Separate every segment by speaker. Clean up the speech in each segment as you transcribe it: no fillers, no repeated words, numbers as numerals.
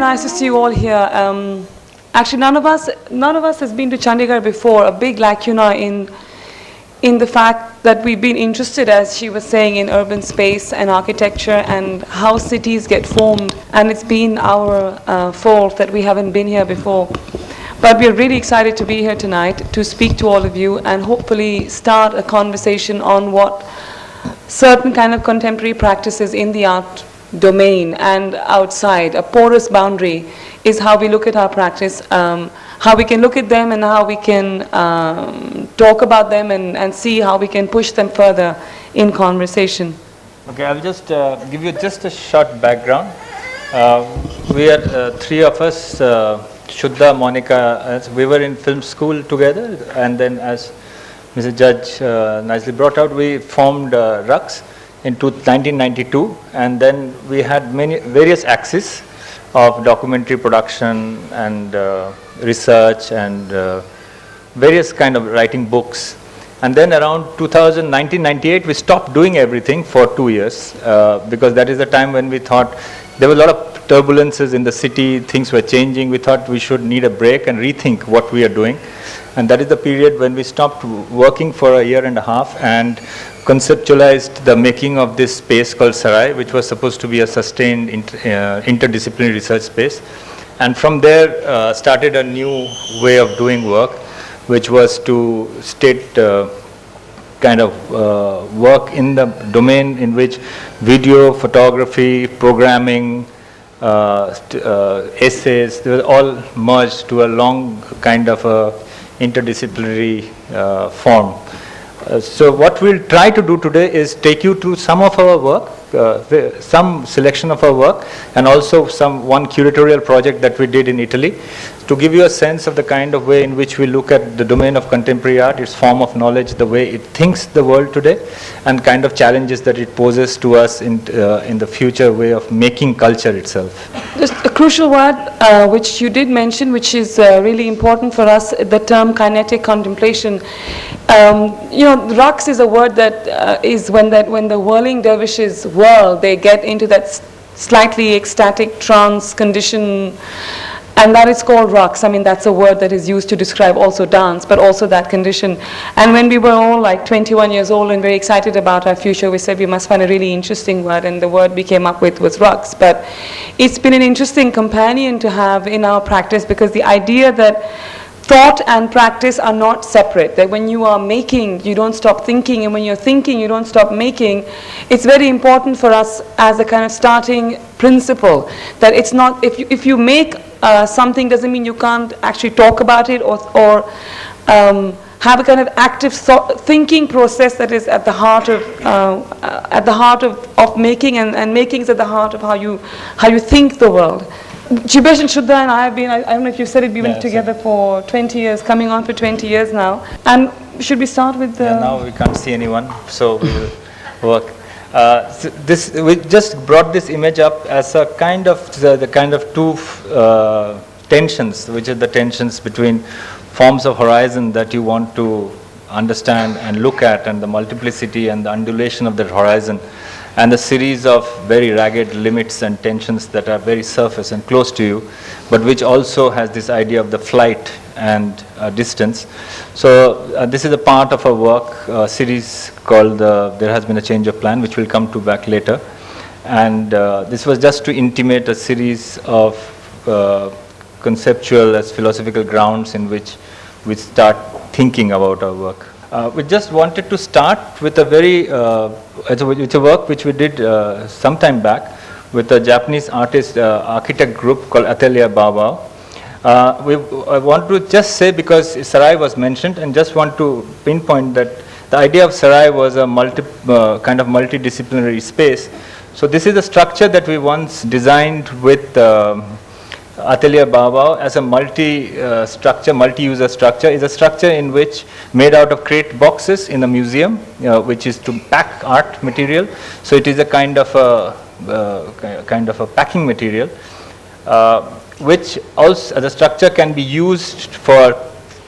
Speaker 1: nice to see you all here. Actually, none of us has been to Chandigarh before. A big lacuna in the fact that we've been interested, as she was saying, in urban space and architecture and how cities get formed. And it's been our fault that we haven't been here before. But we're really excited to be here tonight to speak to all of you and hopefully start a conversation on what certain kind of contemporary practices in the art domain and outside, a porous boundary, is how we look at our practice, how we can look at them and how we can talk about them and see how we can push them further in conversation.
Speaker 2: Okay, I'll just give you just a short background. We are three of us, Shuddha, Monica, we were in film school together, and then as Mr. Judge nicely brought out, we formed RUX in 1992, and then we had various axes of documentary production and research and various kind of writing books. And then around 1998, we stopped doing everything for 2 years because that is the time when we thought there were a lot of turbulences in the city, things were changing. We thought we should need a break and rethink what we are doing. And that is the period when we stopped working for a year and a half and conceptualized the making of this space called Sarai, which was supposed to be a sustained interdisciplinary research space. And from there started a new way of doing work, which was to state kind of work in the domain in which video, photography, programming, essays, they were all merged to a long kind of a interdisciplinary form. So what we'll try to do today is take you through some of our work, some selection of our work, and also one curatorial project that we did in Italy, to give you a sense of the kind of way in which we look at the domain of contemporary art, its form of knowledge, the way it thinks the world today, and kind of challenges that it poses to us in the future way of making culture itself.
Speaker 1: Just a crucial word which you did mention, which is really important for us, the term kinetic contemplation. Raqs is a word that is when the whirling dervishes whirl, they get into that slightly ecstatic trance condition, and that is called raqs. I mean, that's a word that is used to describe also dance, but also that condition. And when we were all like 21 years old and very excited about our future, we said we must find a really interesting word, and the word we came up with was raqs. But it's been an interesting companion to have in our practice, because the idea that thought and practice are not separate, that when you are making, you don't stop thinking, and when you're thinking, you don't stop making. It's very important for us as a kind of starting principle, that it's not, if you make something, doesn't mean you can't actually talk about it or have a kind of active thinking process that is at the heart of making, and making is at the heart of how you think the world. Jibesh and Shuddha and I have been, I don't know if you said it, we've been together for 20 years, coming on for 20 years now. And should we start with the...
Speaker 2: Yeah, now we can't see anyone, so we will work. We just brought this image up as a kind of, the kind of two tensions, which are the tensions between forms of horizon that you want to understand and look at, and the multiplicity and the undulation of that horizon, and the series of very ragged limits and tensions that are very surface and close to you, but which also has this idea of the flight and distance. So this is a part of a work series called There Has Been a Change of Plan, which we'll come to back later. And this was just to intimate a series of conceptual as philosophical grounds in which we start thinking about our work. We just wanted to start with a very, it's a work which we did some time back with a Japanese architect group called Atelier Baobao. I want to just say, because Sarai was mentioned, and just want to pinpoint that the idea of Sarai was a kind of multidisciplinary space. So this is a structure that we once designed with Atelier Baobao as a multi-user structure, is a structure in which made out of crate boxes in a museum, which is to pack art material. So it is a kind of a packing material, which also the structure can be used for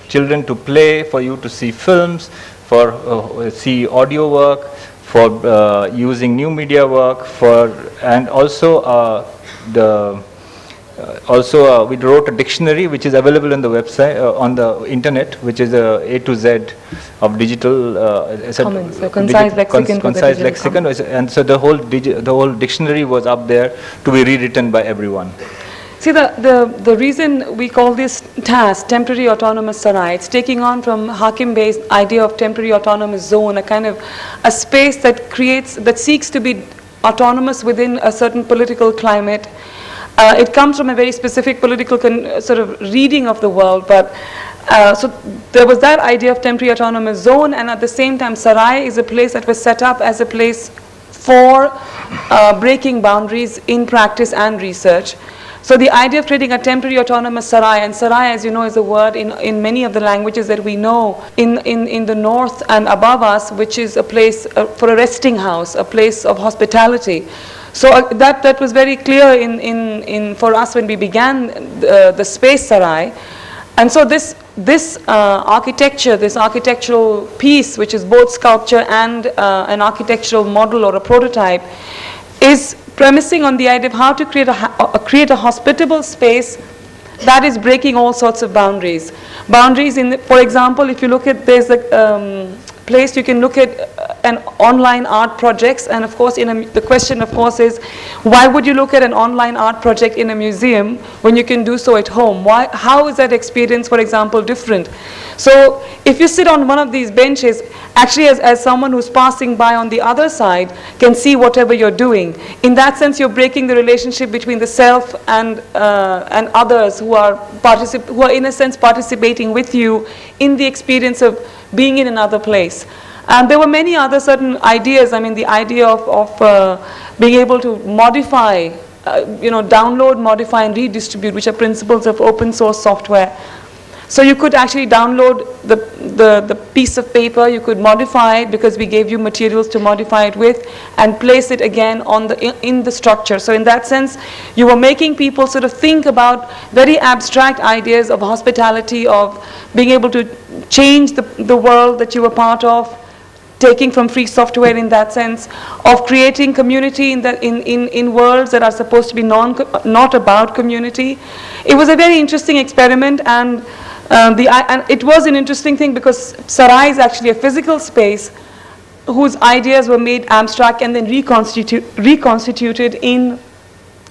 Speaker 2: children to play, for you to see films, for see audio work, for using new media work, and also Also, we wrote a dictionary which is available on the website, on the internet, which is A to Z of digital.
Speaker 1: Commons, a concise lexicon for the
Speaker 2: concise
Speaker 1: digital
Speaker 2: lexicon, and so the whole dictionary was up there to be rewritten by everyone.
Speaker 1: See, the reason we call this TAS, Temporary Autonomous Sarai, it's taking on from Hakim Bey's idea of temporary autonomous zone, a kind of a space that seeks to be autonomous within a certain political climate. It comes from a very specific political sort of reading of the world, but so there was that idea of temporary autonomous zone, and at the same time Sarai is a place that was set up as a place for breaking boundaries in practice and research. So the idea of creating a temporary autonomous Sarai, and Sarai, as you know, is a word in many of the languages that we know in the north and above us, which is a place for a resting house, a place of hospitality. So that was very clear for us when we began the Space Sarai. And so this architecture, this architectural piece, which is both sculpture and an architectural model or a prototype, is premising on the idea of how to create a hospitable space that is breaking all sorts of boundaries. Boundaries for example, if you look at, there's a place you can look at an online art projects, and of course the question of course is, why would you look at an online art project in a museum when you can do so at home? How is that experience, for example, different? So if you sit on one of these benches, actually as someone who's passing by on the other side can see whatever you're doing. In that sense, you're breaking the relationship between the self and others who are in a sense participating with you in the experience of being in another place. And there were many other certain ideas. I mean, the idea of being able to modify, download, modify, and redistribute, which are principles of open source software. So you could actually download the piece of paper, you could modify it because we gave you materials to modify it with, and place it again in the structure. So in that sense, you were making people sort of think about very abstract ideas of hospitality, of being able to change the world that you were part of, taking from free software in that sense, of creating community in worlds that are supposed to be not about community. It was a very interesting experiment, and it was an interesting thing because Sarai is actually a physical space whose ideas were made abstract and then reconstituted in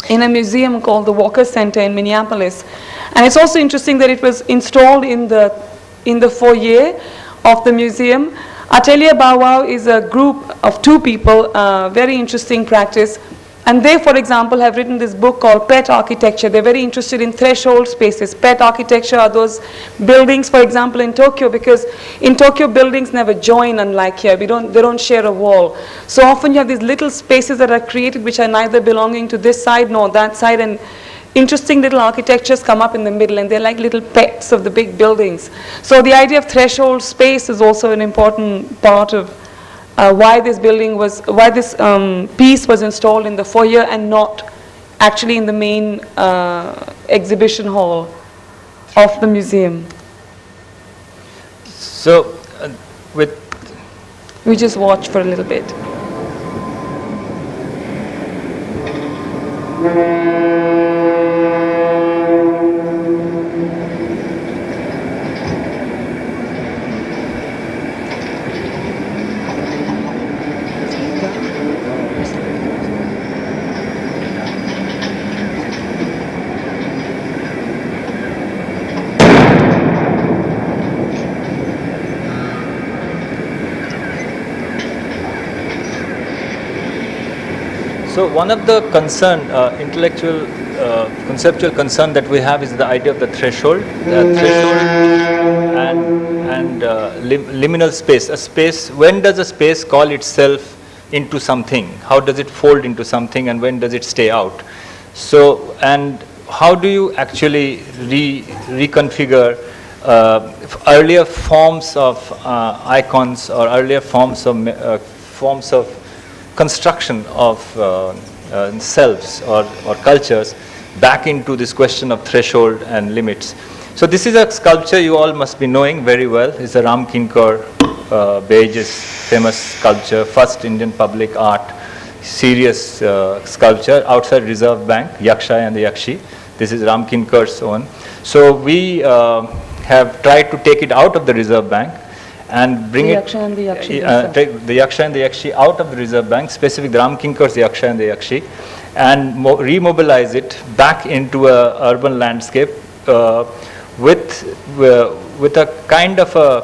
Speaker 1: a museum called the Walker Center in Minneapolis. And it's also interesting that it was installed in the foyer of the museum. Atelier Bow Wow is a group of 2 people, very interesting practice. And they, for example, have written this book called Pet Architecture. They're very interested in threshold spaces. Pet architecture are those buildings, for example, in Tokyo, because in Tokyo, buildings never join, unlike here. They don't share a wall. So often you have these little spaces that are created which are neither belonging to this side nor that side, and interesting little architectures come up in the middle, and they're like little pets of the big buildings. So the idea of threshold space is also an important part of why this piece was installed in the foyer and not actually in the main exhibition hall of the museum.
Speaker 2: So
Speaker 1: we just watch for a little bit.
Speaker 2: So one of the intellectual, conceptual concern that we have is the idea of the threshold. The threshold and liminal space. A space. When does a space call itself into something? How does it fold into something, and when does it stay out? So, and how do you actually reconfigure earlier forms of icons or earlier forms of construction of selves or cultures back into this question of threshold and limits. So this is a sculpture you all must be knowing very well. It's a Ram Kinkar Beij's famous sculpture, first Indian public art, serious sculpture outside Reserve Bank, Yaksha and the Yakshi. This is Ramkinkar's own. So we have tried to take it out of the Reserve Bank and bring
Speaker 1: The
Speaker 2: it,
Speaker 1: Yaksha and the Yakshi
Speaker 2: take the Yaksha and the Yakshi out of the Reserve Bank, specifically the Ramkinkar's Yaksha and the Yakshi, and remobilize it back into a urban landscape with a kind of a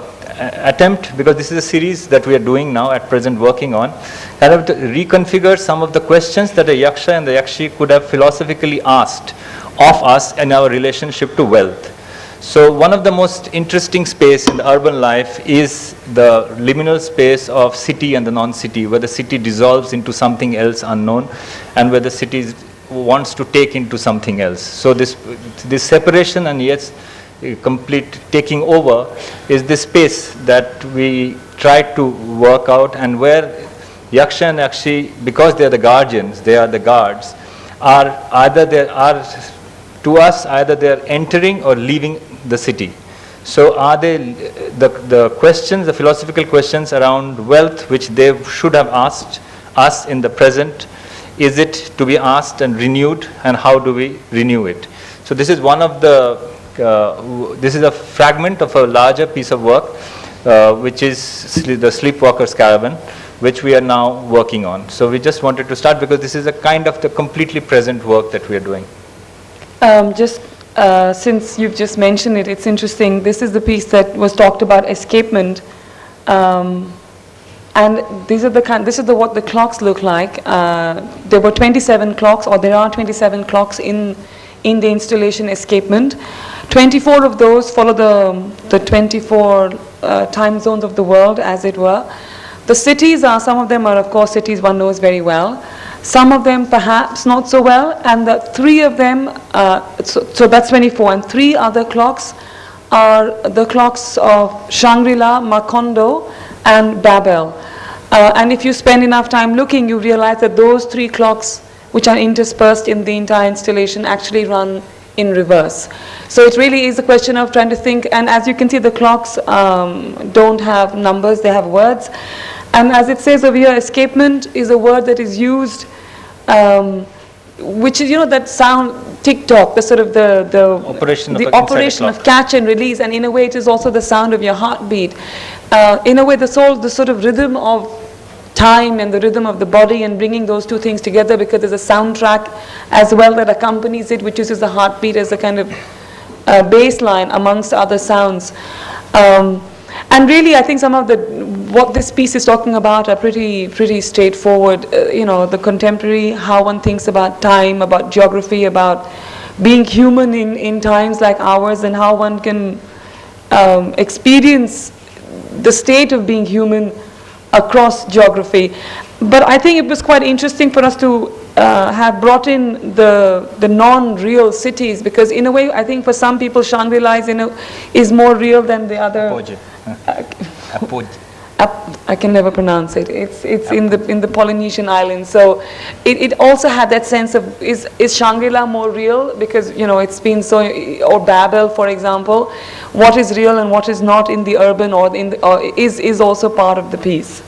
Speaker 2: attempt, because this is a series that we are doing now at present, working on, kind of to reconfigure some of the questions that a Yaksha and the Yakshi could have philosophically asked of us in our relationship to wealth. So one of the most interesting space in the urban life is the liminal space of city and the non-city, where the city dissolves into something else unknown, and where the city wants to take into something else. So this separation and yet complete taking over is the space that we try to work out, and where Yaksha and Yakshi, because they are the guardians, they are the guards, are either they are to us, either they are entering or leaving the city. So are they the questions, the philosophical questions around wealth, which they should have asked us in the present, is it to be asked and renewed, and how do we renew it? So this is one of the this is a fragment of a larger piece of work, which is the Sleepwalker's Caravan, which we are now working on. So we just wanted to start because this is a kind of the completely present work that we are doing.
Speaker 1: Since you've just mentioned it, it's interesting. This is the piece that was talked about, escapement, and these are what the clocks look like. There were 27 clocks, or there are 27 clocks in the installation Escapement. 24 of those follow the 24 time zones of the world, as it were. The cities are, some of them are, of course, cities one knows very well. Some of them perhaps not so well, and the three of them, so that's 24, and three other clocks are the clocks of Shangri-La, Macondo, and Babel. And if you spend enough time looking, you realize that those three clocks, which are interspersed in the entire installation, actually run in reverse. So it really is a question of trying to think, and as you can see, the clocks don't have numbers, they have words. And as it says over here, escapement is a word that is used, which is, that sound, tick-tock, the sort of the operation of catch and release, and in a way it is also the sound of your heartbeat. In a way, the sort of rhythm of time and the rhythm of the body, and bringing those two things together, because there's a soundtrack as well that accompanies it, which uses the heartbeat as a kind of baseline amongst other sounds. And really, I think some of what this piece is talking about are pretty straightforward. The contemporary, how one thinks about time, about geography, about being human in times like ours, and how one can experience the state of being human across geography. But I think it was quite interesting for us to have brought in the non-real cities, because in a way, I think for some people, Shangri-La is more real than the other. I can never pronounce it. It's in the Polynesian islands. So it also had that sense of, is Shangri-La more real, because it's been so, or Babel, for example, what is real and what is not in the urban or is also part of the piece.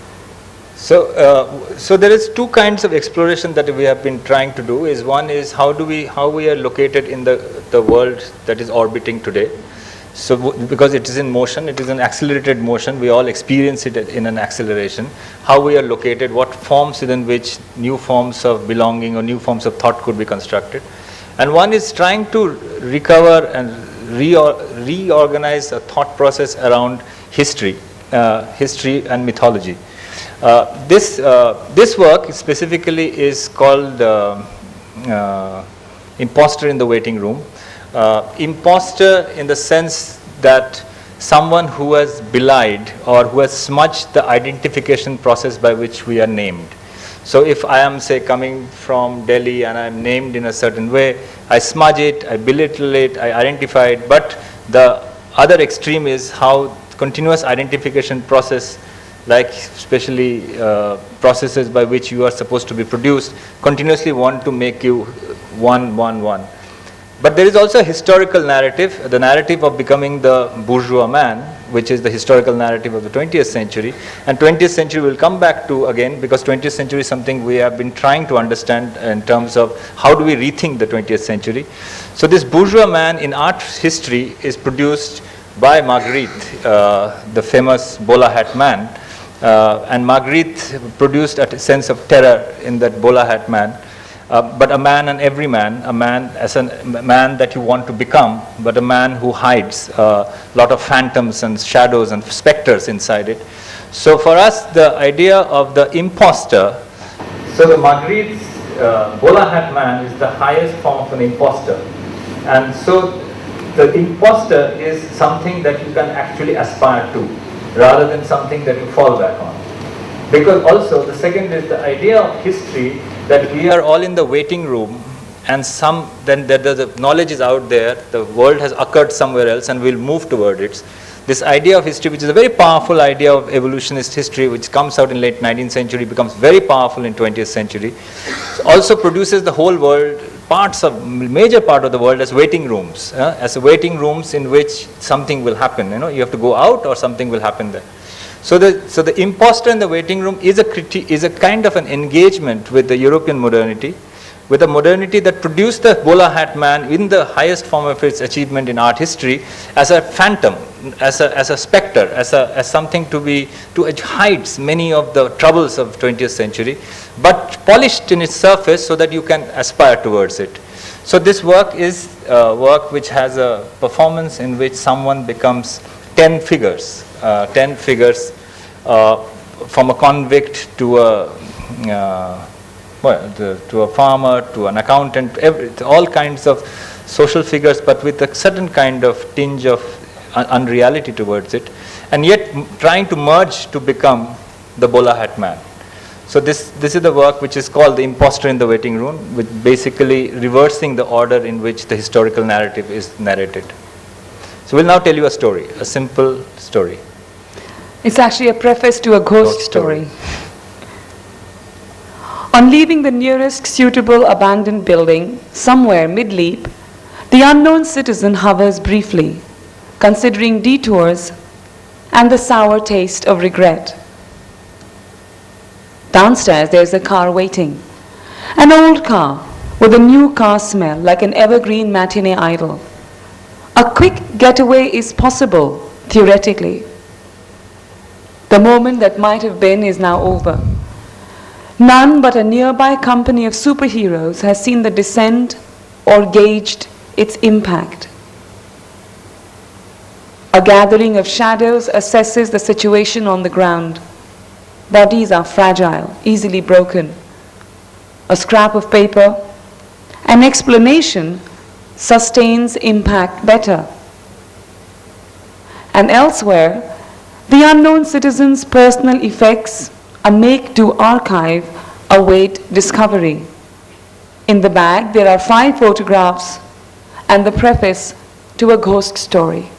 Speaker 2: So there is two kinds of exploration that we have been trying to do. One is how we are located in the world that is orbiting today. So because it is in motion, it is an accelerated motion, we all experience it in an acceleration. How we are located, what forms within which new forms of belonging or new forms of thought could be constructed. And one is trying to recover and reorganize a thought process around history and mythology. This work specifically is called Imposter in the Waiting Room. Imposter in the sense that someone who has belied or who has smudged the identification process by which we are named. So if I am, say, coming from Delhi and I am named in a certain way, I smudge it, I belittle it, I identify it, but the other extreme is how continuous identification process, like especially processes by which you are supposed to be produced, continuously want to make you one. But there is also a historical narrative, the narrative of becoming the bourgeois man, which is the historical narrative of the 20th century. And 20th century we'll come back to again, because 20th century is something we have been trying to understand in terms of how do we rethink the 20th century. So this bourgeois man in art history is produced by Magritte, the famous bowler hat man. And Magritte produced a sense of terror in that bowler hat man. But a man and every man, a man as a man that you want to become, but a man who hides a lot of phantoms and shadows and specters inside it. So for us, the idea of the imposter, so the Magritte's bowler hat man is the highest form of an imposter. And so the imposter is something that you can actually aspire to, rather than something that you fall back on. Because also the second is the idea of history, that we are all in the waiting room, and then the knowledge is out there, the world has occurred somewhere else and we'll move toward it. This idea of history, which is a very powerful idea of evolutionist history, which comes out in late 19th century, becomes very powerful in 20th century, also produces the whole world, major part of the world as waiting rooms, as waiting rooms in which something will happen. You have to go out or something will happen there. So the imposter in the waiting room is a kind of an engagement with the European modernity, with a modernity that produced the bowler hat man in the highest form of its achievement in art history as a phantom, as a specter, as something to hides many of the troubles of 20th century, but polished in its surface so that you can aspire towards it. So this work is work which has a performance in which someone becomes 10 figures. 10 figures from a convict to a farmer, to an accountant, all kinds of social figures, but with a certain kind of tinge of unreality towards it, and yet trying to merge to become the bowler hat man. So this is the work which is called The Imposter in the Waiting Room, with basically reversing the order in which the historical narrative is narrated. So we'll now tell you a story, a simple story.
Speaker 1: It's actually a preface to a ghost story. On leaving the nearest suitable abandoned building, somewhere mid-leap, the unknown citizen hovers briefly, considering detours and the sour taste of regret. Downstairs, there's a car waiting. An old car with a new car smell, like an evergreen matinee idol. A quick getaway is possible, theoretically. The moment that might have been is now over. None but a nearby company of superheroes has seen the descent or gauged its impact. A gathering of shadows assesses the situation on the ground. Bodies are fragile, easily broken. A scrap of paper, an explanation sustains impact better. And elsewhere, the unknown citizen's personal effects, a make-do archive, await discovery. In the bag, there are 5 photographs and the preface to a ghost story.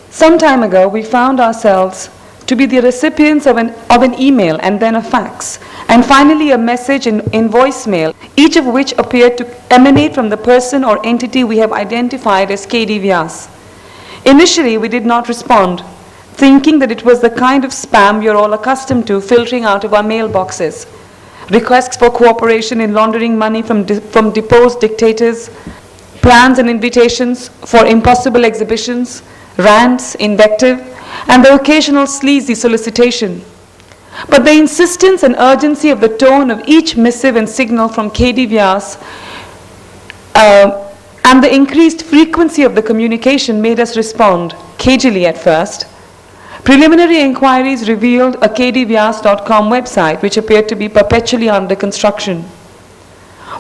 Speaker 1: Some time ago, we found ourselves to be the recipients of an email and then a fax, and finally a message in voicemail, each of which appeared to emanate from the person or entity we have identified as K.D. Vyas. Initially, we did not respond, thinking that it was the kind of spam you're all accustomed to filtering out of our mailboxes. Requests for cooperation in laundering money from deposed dictators, plans and invitations for impossible exhibitions, rants, invective, and the occasional sleazy solicitation. But the insistence and urgency of the tone of each missive and signal from K.D. Vyas and the increased frequency of the communication made us respond, cagily at first. Preliminary inquiries revealed a kdvyas.com website which appeared to be perpetually under construction.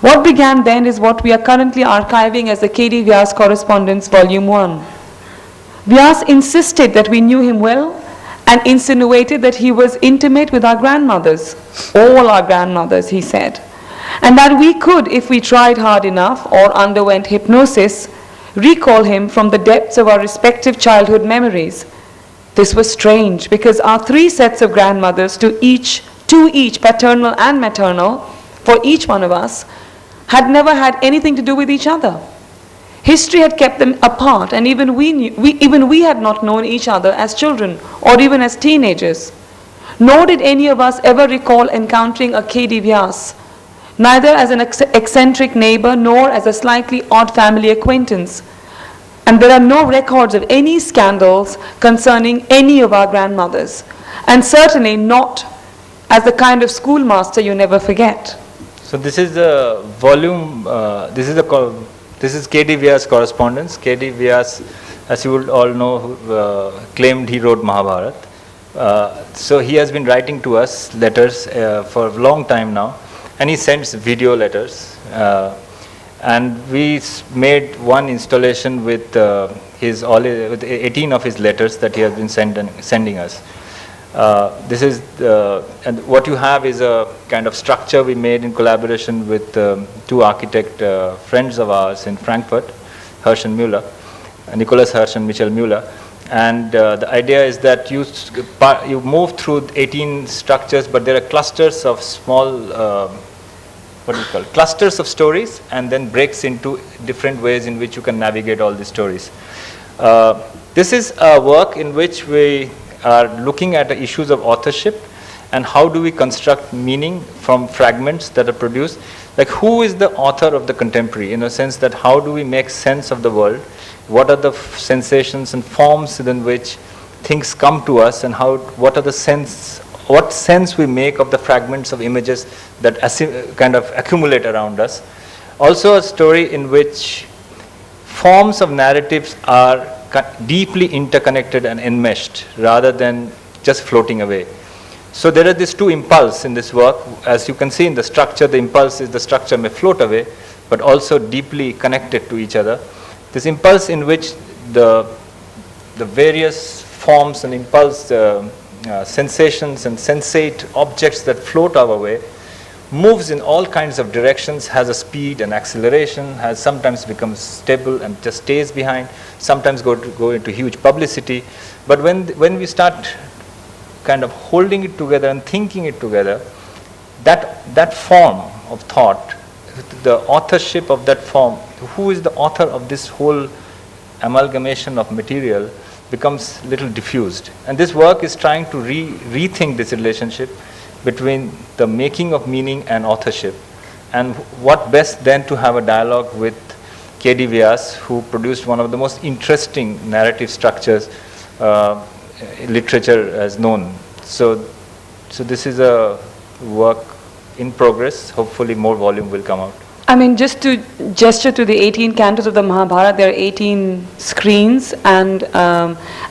Speaker 1: What began then is what we are currently archiving as the K.D. Vyas Correspondence Volume 1. Vyas insisted that we knew him well and insinuated that he was intimate with our grandmothers, all our grandmothers, he said, and that we could, if we tried hard enough or underwent hypnosis, recall him from the depths of our respective childhood memories. This was strange because our 3 sets of grandmothers, to each paternal and maternal, for each one of us, had never had anything to do with each other. History had kept them apart, and even we had not known each other as children or even as teenagers. Nor did any of us ever recall encountering a K.D. Vyas, neither as an eccentric neighbor nor as a slightly odd family acquaintance. And there are no records of any scandals concerning any of our grandmothers, and certainly not as the kind of schoolmaster you never forget.
Speaker 2: So this is the volume, this is K.D. Vyas' correspondence. K.D. Vyas, as you would all know, claimed he wrote Mahabharata. So he has been writing to us letters for a long time now, and he sends video letters. And we made one installation with with 18 of his letters that he has been sending us. This is and what you have is a kind of structure we made in collaboration with two architect friends of ours in Frankfurt, Hirsch and Müller, Nicholas Hirsch and Michel Müller. And the idea is that you move through 18 structures, but there are clusters of small clusters of stories, and then breaks into different ways in which you can navigate all these stories. This is a work in which we are looking at the issues of authorship and how do we construct meaning from fragments that are produced. Like, who is the author of the contemporary, in a sense that how do we make sense of the world? What are the sensations and forms in which things come to us, and what sense we make of the fragments of images that kind of accumulate around us. Also a story in which forms of narratives are deeply interconnected and enmeshed rather than just floating away. So there are these two impulses in this work. As you can see in the structure, the impulse is the structure may float away, but also deeply connected to each other. This impulse in which the various forms and impulse sensations and sensate objects that float our way moves in all kinds of directions, has a speed and acceleration, has sometimes becomes stable and just stays behind, sometimes go into huge publicity. But when we start kind of holding it together and thinking it together, that form of thought, the authorship of that form, who is the author of this whole amalgamation of material, becomes little diffused. And this work is trying to rethink this relationship between the making of meaning and authorship. And what best then to have a dialogue with K.D. Vyas, who produced one of the most interesting narrative structures literature has known. So this is a work in progress. Hopefully more volume will come out.
Speaker 1: I mean, just to gesture to the 18 cantos of the Mahabharata, there are 18 screens, and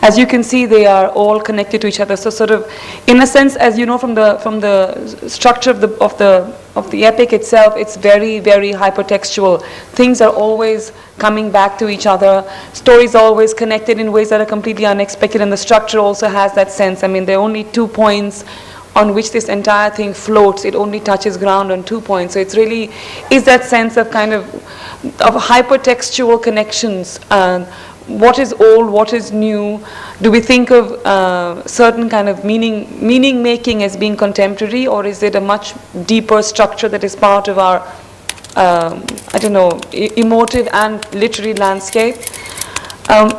Speaker 1: as you can see, they are all connected to each other. So, sort of, in a sense, as you know from the structure of the epic itself, it's very, very hypertextual. Things are always coming back to each other. Stories are always connected in ways that are completely unexpected, and the structure also has that sense. I mean, there are only 2 points on which this entire thing floats. It only touches ground on 2 points. So it's really is that sense of kind of hypertextual connections. What is old? What is new? Do we think of certain kind of meaning making as being contemporary, or is it a much deeper structure that is part of our I don't know, emotive and literary landscape?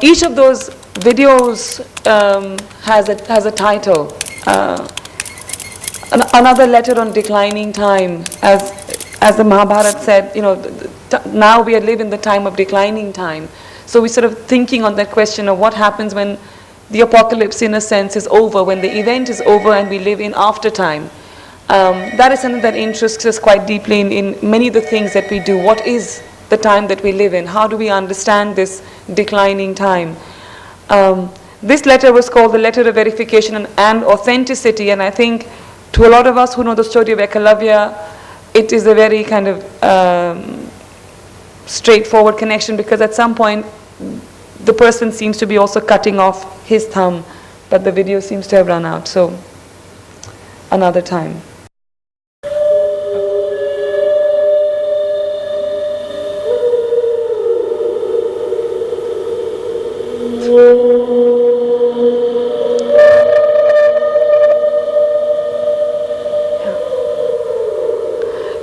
Speaker 1: Each of those videos has a title. Another letter on declining time, as the Mahabharata said, you know, now we live in the time of declining time. So we're sort of thinking on that question of what happens when the apocalypse, in a sense, is over, when the event is over and we live in after time. That is something that interests us quite deeply in many of the things that we do. What is the time that we live in? How do we understand this declining time? This letter was called the Letter of Verification and Authenticity, and I think to a lot of us who know the story of Ekalavya, it is a very kind of straightforward connection, because at some point the person seems to be also cutting off his thumb, but the video seems to have run out, so another time.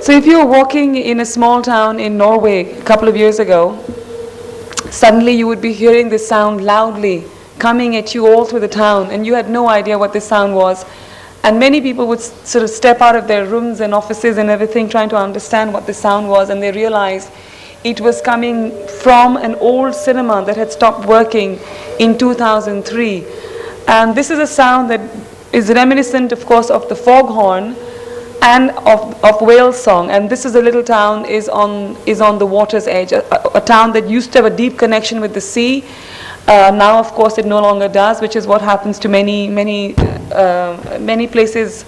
Speaker 1: So if you're walking in a small town in Norway a couple of years ago, suddenly you would be hearing this sound loudly coming at you all through the town, and you had no idea what this sound was. And many people would sort of step out of their rooms and offices and everything trying to understand what the sound was, and they realized it was coming from an old cinema that had stopped working in 2003. And this is a sound that is reminiscent, of course, of the foghorn and of whale song. And this is a little town is on the water's edge, a town that used to have a deep connection with the sea. Now, of course, it no longer does, which is what happens to many places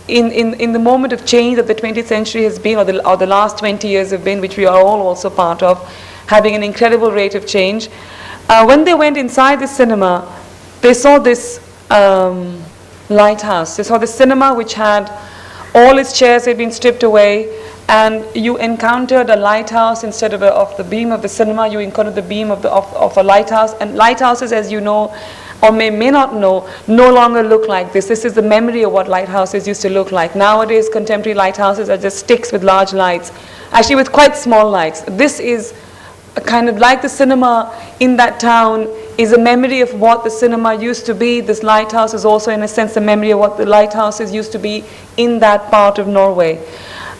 Speaker 1: in the moment of change that the 20th century has been, or the last 20 years have been, which we are all also part of, having an incredible rate of change. When they went inside the cinema, they saw this lighthouse. They saw the cinema which had all its chairs had been stripped away, and you encountered a lighthouse instead of the beam of the cinema. You encountered the beam of a lighthouse. And lighthouses, as you know, or may not know, no longer look like this. This is the memory of what lighthouses used to look like. Nowadays, contemporary lighthouses are just sticks with large lights, actually with quite small lights. This is a kind of like the cinema in that town is a memory of what the cinema used to be. This lighthouse is also, in a sense, a memory of what the lighthouses used to be in that part of Norway.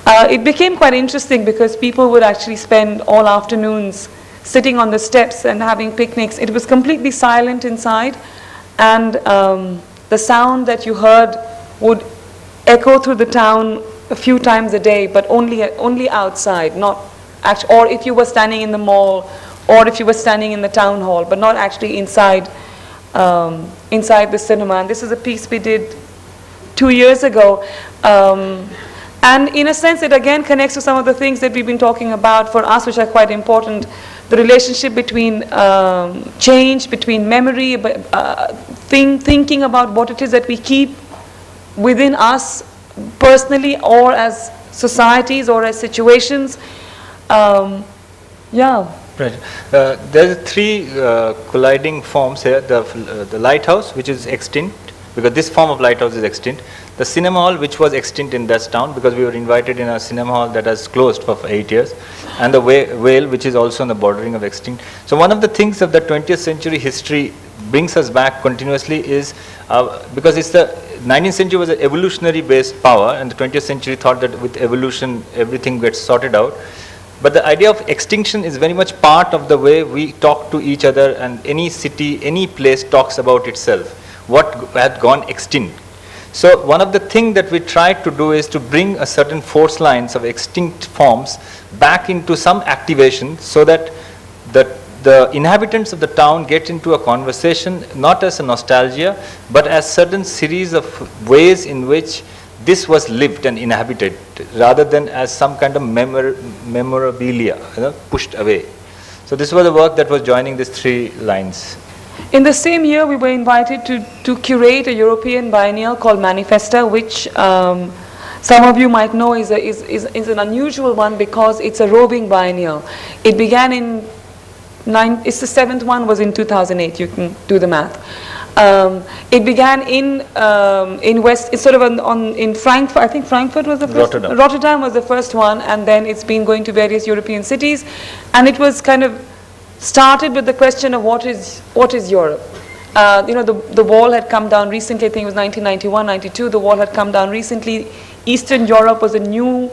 Speaker 1: It became quite interesting because people would actually spend all afternoons sitting on the steps and having picnics. It was completely silent inside, and the sound that you heard would echo through the town a few times a day, but only outside, not actually, or if you were standing in the mall, or if you were standing in the town hall, but not actually inside the cinema. And this is a piece we did 2 years ago. And in a sense, it again connects to some of the things that we've been talking about for us, which are quite important. The relationship between change, between memory, thinking about what it is that we keep within us personally, or as societies, or as situations. Yeah.
Speaker 2: Right. There are three colliding forms here. The lighthouse, which is extinct, because this form of lighthouse is extinct. The cinema hall, which was extinct in that town, because we were invited in a cinema hall that has closed for 8 years. And the whale, which is also on the bordering of extinct. So one of the things of the 20th century history brings us back continuously is, because it's the 19th century was an evolutionary based power, and the 20th century thought that with evolution everything gets sorted out. But the idea of extinction is very much part of the way we talk to each other, and any city, any place talks about itself, what had gone extinct. So one of the things that we try to do is to bring a certain force lines of extinct forms back into some activation, so that the inhabitants of the town get into a conversation, not as a nostalgia, but as certain series of ways in which this was lived and inhabited, rather than as some kind of memorabilia, pushed away. So this was the work that was joining these three lines.
Speaker 1: In the same year, we were invited to curate a European biennial called Manifesta, which some of you might know is an unusual one because it's a roving biennial. It began it's the seventh one, was in 2008, you can do the math. It began in West, it's sort of in Frankfurt. I think Frankfurt was the first. Rotterdam was the first one, and then it's been going to various European cities, and it was kind of started with the question of what is Europe. The wall had come down recently. I think it was 1991, 92. The wall had come down recently. Eastern Europe was a new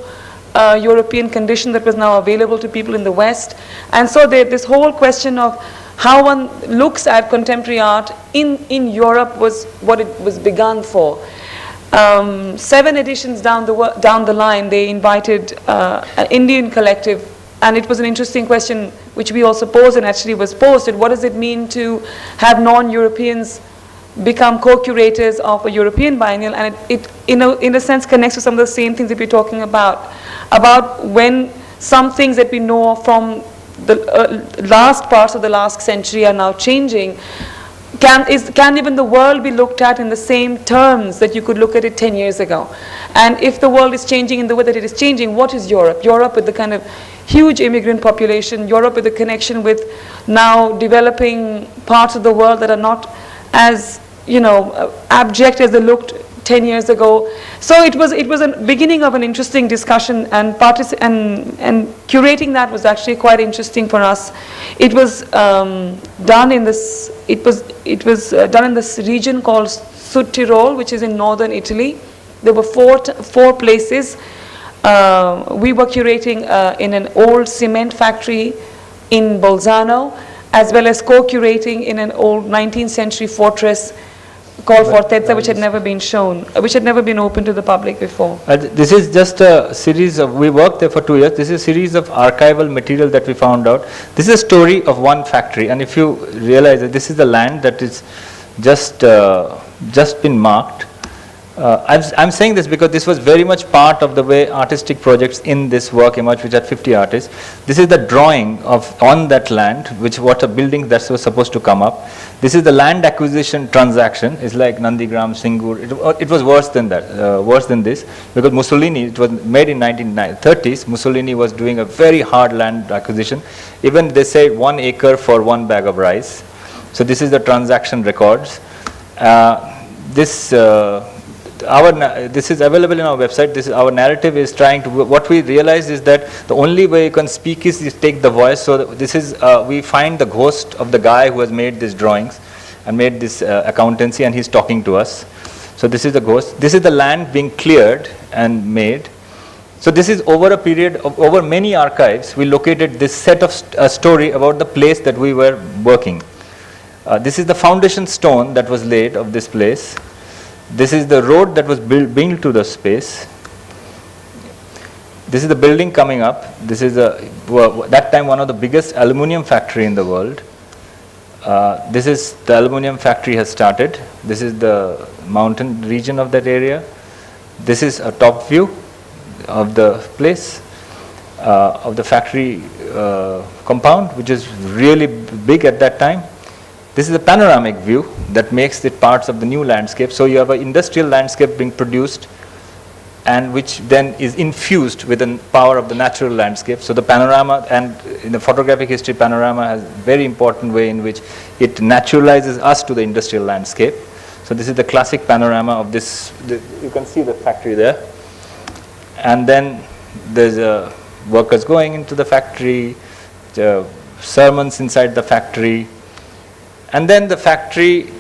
Speaker 1: European condition that was now available to people in the West, and so this whole question of how one looks at contemporary art in Europe was what it was begun for. 7 editions down the line, they invited an Indian collective, and it was an interesting question which we also posed, and actually was posed: what does it mean to have non-Europeans become co-curators of a European biennial? And it in a sense connects to some of the same things that we're talking about when some things that we know from the last parts of the last century are now changing. Can even the world be looked at in the same terms that you could look at it 10 years ago? And if the world is changing in the way that it is changing, what is Europe? Europe with the kind of huge immigrant population, Europe with the connection with now developing parts of the world that are not as abject as they looked 10 years ago. So it was a beginning of an interesting discussion, and and curating that was actually quite interesting for us. It was done in this done in this region called Südtirol, which is in northern Italy. There were four places. We were curating in an old cement factory in Bolzano, as well as co-curating in an old 19th century fortress called Fortezza, which had never been shown, which had never been open to the public before.
Speaker 2: This is just a series of, we worked there for 2 years, this is a series of archival material that we found out. This is a story of one factory, and if you realize that this is the land that is just been marked. I'm saying this because this was very much part of the way artistic projects in this work emerged, which had 50 artists. This is the drawing of on that land, which what a building that was supposed to come up. This is the land acquisition transaction. It's like Nandigram, Singur. It was worse than that, worse than this, because Mussolini, it was made in 1930s. Mussolini was doing a very hard land acquisition. Even they say 1 acre for 1 bag of rice. So this is the transaction records. This is available in our website. This is our narrative is trying to, what we realized is that the only way you can speak is you take the voice. So this is, we find the ghost of the guy who has made these drawings and made this accountancy, and he's talking to us. So this is the ghost. This is the land being cleared and made. So this is over a period of, over many archives, we located this set of story about the place that we were working. This is the foundation stone that was laid of this place. This is the road that was built to the space. This is the building coming up. This is that time one of the biggest aluminium factory in the world. This is the aluminium factory has started. This is the mountain region of that area. This is a top view of the place, of the factory compound, which is really big at that time. This is a panoramic view that makes it parts of the new landscape. So you have an industrial landscape being produced, and which then is infused with the power of the natural landscape. So the panorama, and in the photographic history, panorama has a very important way in which it naturalizes us to the industrial landscape. So this is the classic panorama of this. You can see the factory there. And then there's workers going into the factory, sermons inside the factory. And then the factory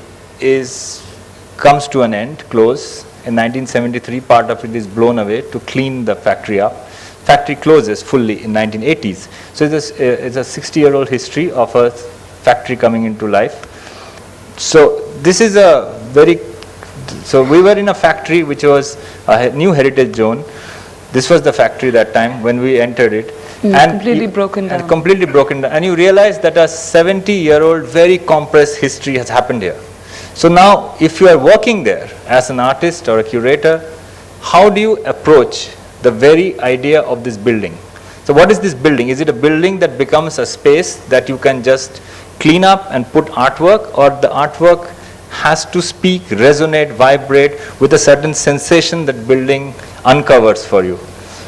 Speaker 2: comes to an end, close. In 1973, part of it is blown away to clean the factory up. Factory closes fully in 1980s. So it's a 60-year-old history of a factory coming into life. So this is so we were in a factory which was a new heritage zone. This was the factory that time when we entered it. And
Speaker 1: completely broken down.
Speaker 2: Completely broken down. And you realize that a 70-year-old very compressed history has happened here. So now, if you are working there as an artist or a curator, how do you approach the very idea of this building? So what is this building? Is it a building that becomes a space that you can just clean up and put artwork, or the artwork has to speak, resonate, vibrate with a certain sensation that building uncovers for you?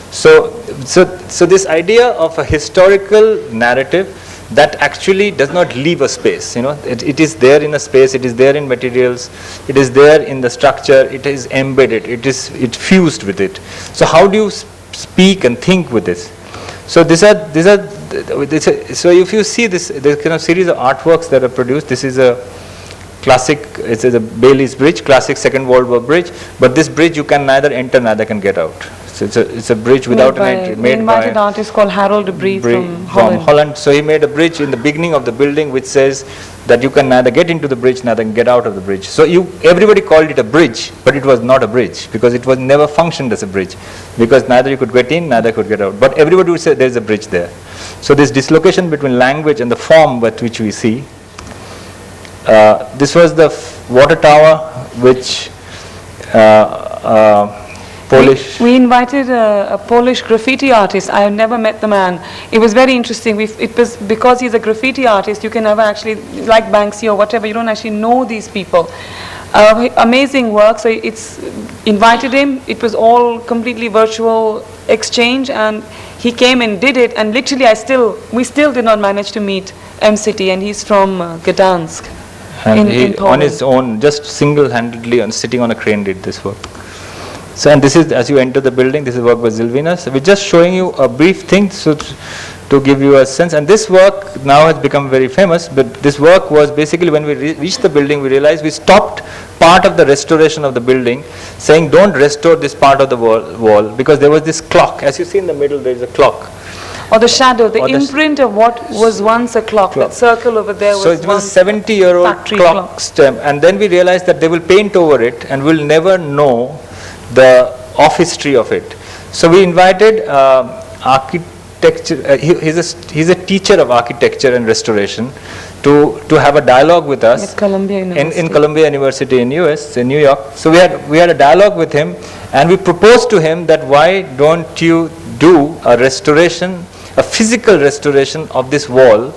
Speaker 2: So this idea of a historical narrative that actually does not leave a space, it is there in a space, it is there in materials, it is there in the structure, it is embedded, it fused with it. So how do you speak and think with this? So so if you see this kind of series of artworks that are produced, this is a classic, it's a Bailey's Bridge, classic Second World War bridge, but this bridge you can neither enter, neither can get out. So it's a bridge without an entry.
Speaker 1: Made by an artist called Harold de Brie from Holland.
Speaker 2: So he made a bridge in the beginning of the building which says that you can neither get into the bridge, neither can get out of the bridge. So everybody called it a bridge, but it was not a bridge because it was never functioned as a bridge, because neither you could get in, neither could get out. But everybody would say there is a bridge there. So this dislocation between language and the form with which we see. This was the water tower, which Polish.
Speaker 1: We invited a Polish graffiti artist. I have never met the man. It was very interesting. It was because he's a graffiti artist, you can never actually, like Banksy or whatever, you don't actually know these people. Amazing work. So it's invited him. It was all completely virtual exchange, and he came and did it. And literally, we still did not manage to meet M-City, and he's from Gdansk.
Speaker 2: And he,
Speaker 1: in
Speaker 2: on
Speaker 1: Poland.
Speaker 2: his own, just single-handedly, sitting on a crane, did this work. So, and this is, as you enter the building, this is work by Zilvina. So we're just showing you a brief thing to give you a sense. And this work now has become very famous, but this work was basically, when we reached the building, we realized we stopped part of the restoration of the building, saying don't restore this part of the wall, because there was this clock. As you see in the middle, there is a clock.
Speaker 1: Or the shadow, the
Speaker 2: Or the
Speaker 1: imprint of what was once a clock. That circle over there was
Speaker 2: So it was a
Speaker 1: once
Speaker 2: 70-year-old
Speaker 1: factory
Speaker 2: clock stem, and then we realized that they will paint over it and we'll never know the off history of it. So we invited architecture, he's a teacher of architecture and restoration, to have a dialogue with us
Speaker 1: at Columbia University.
Speaker 2: in Columbia University in US, in New York. So we had a dialogue with him, and we proposed to him that why don't you do a restoration, a physical restoration of this wall.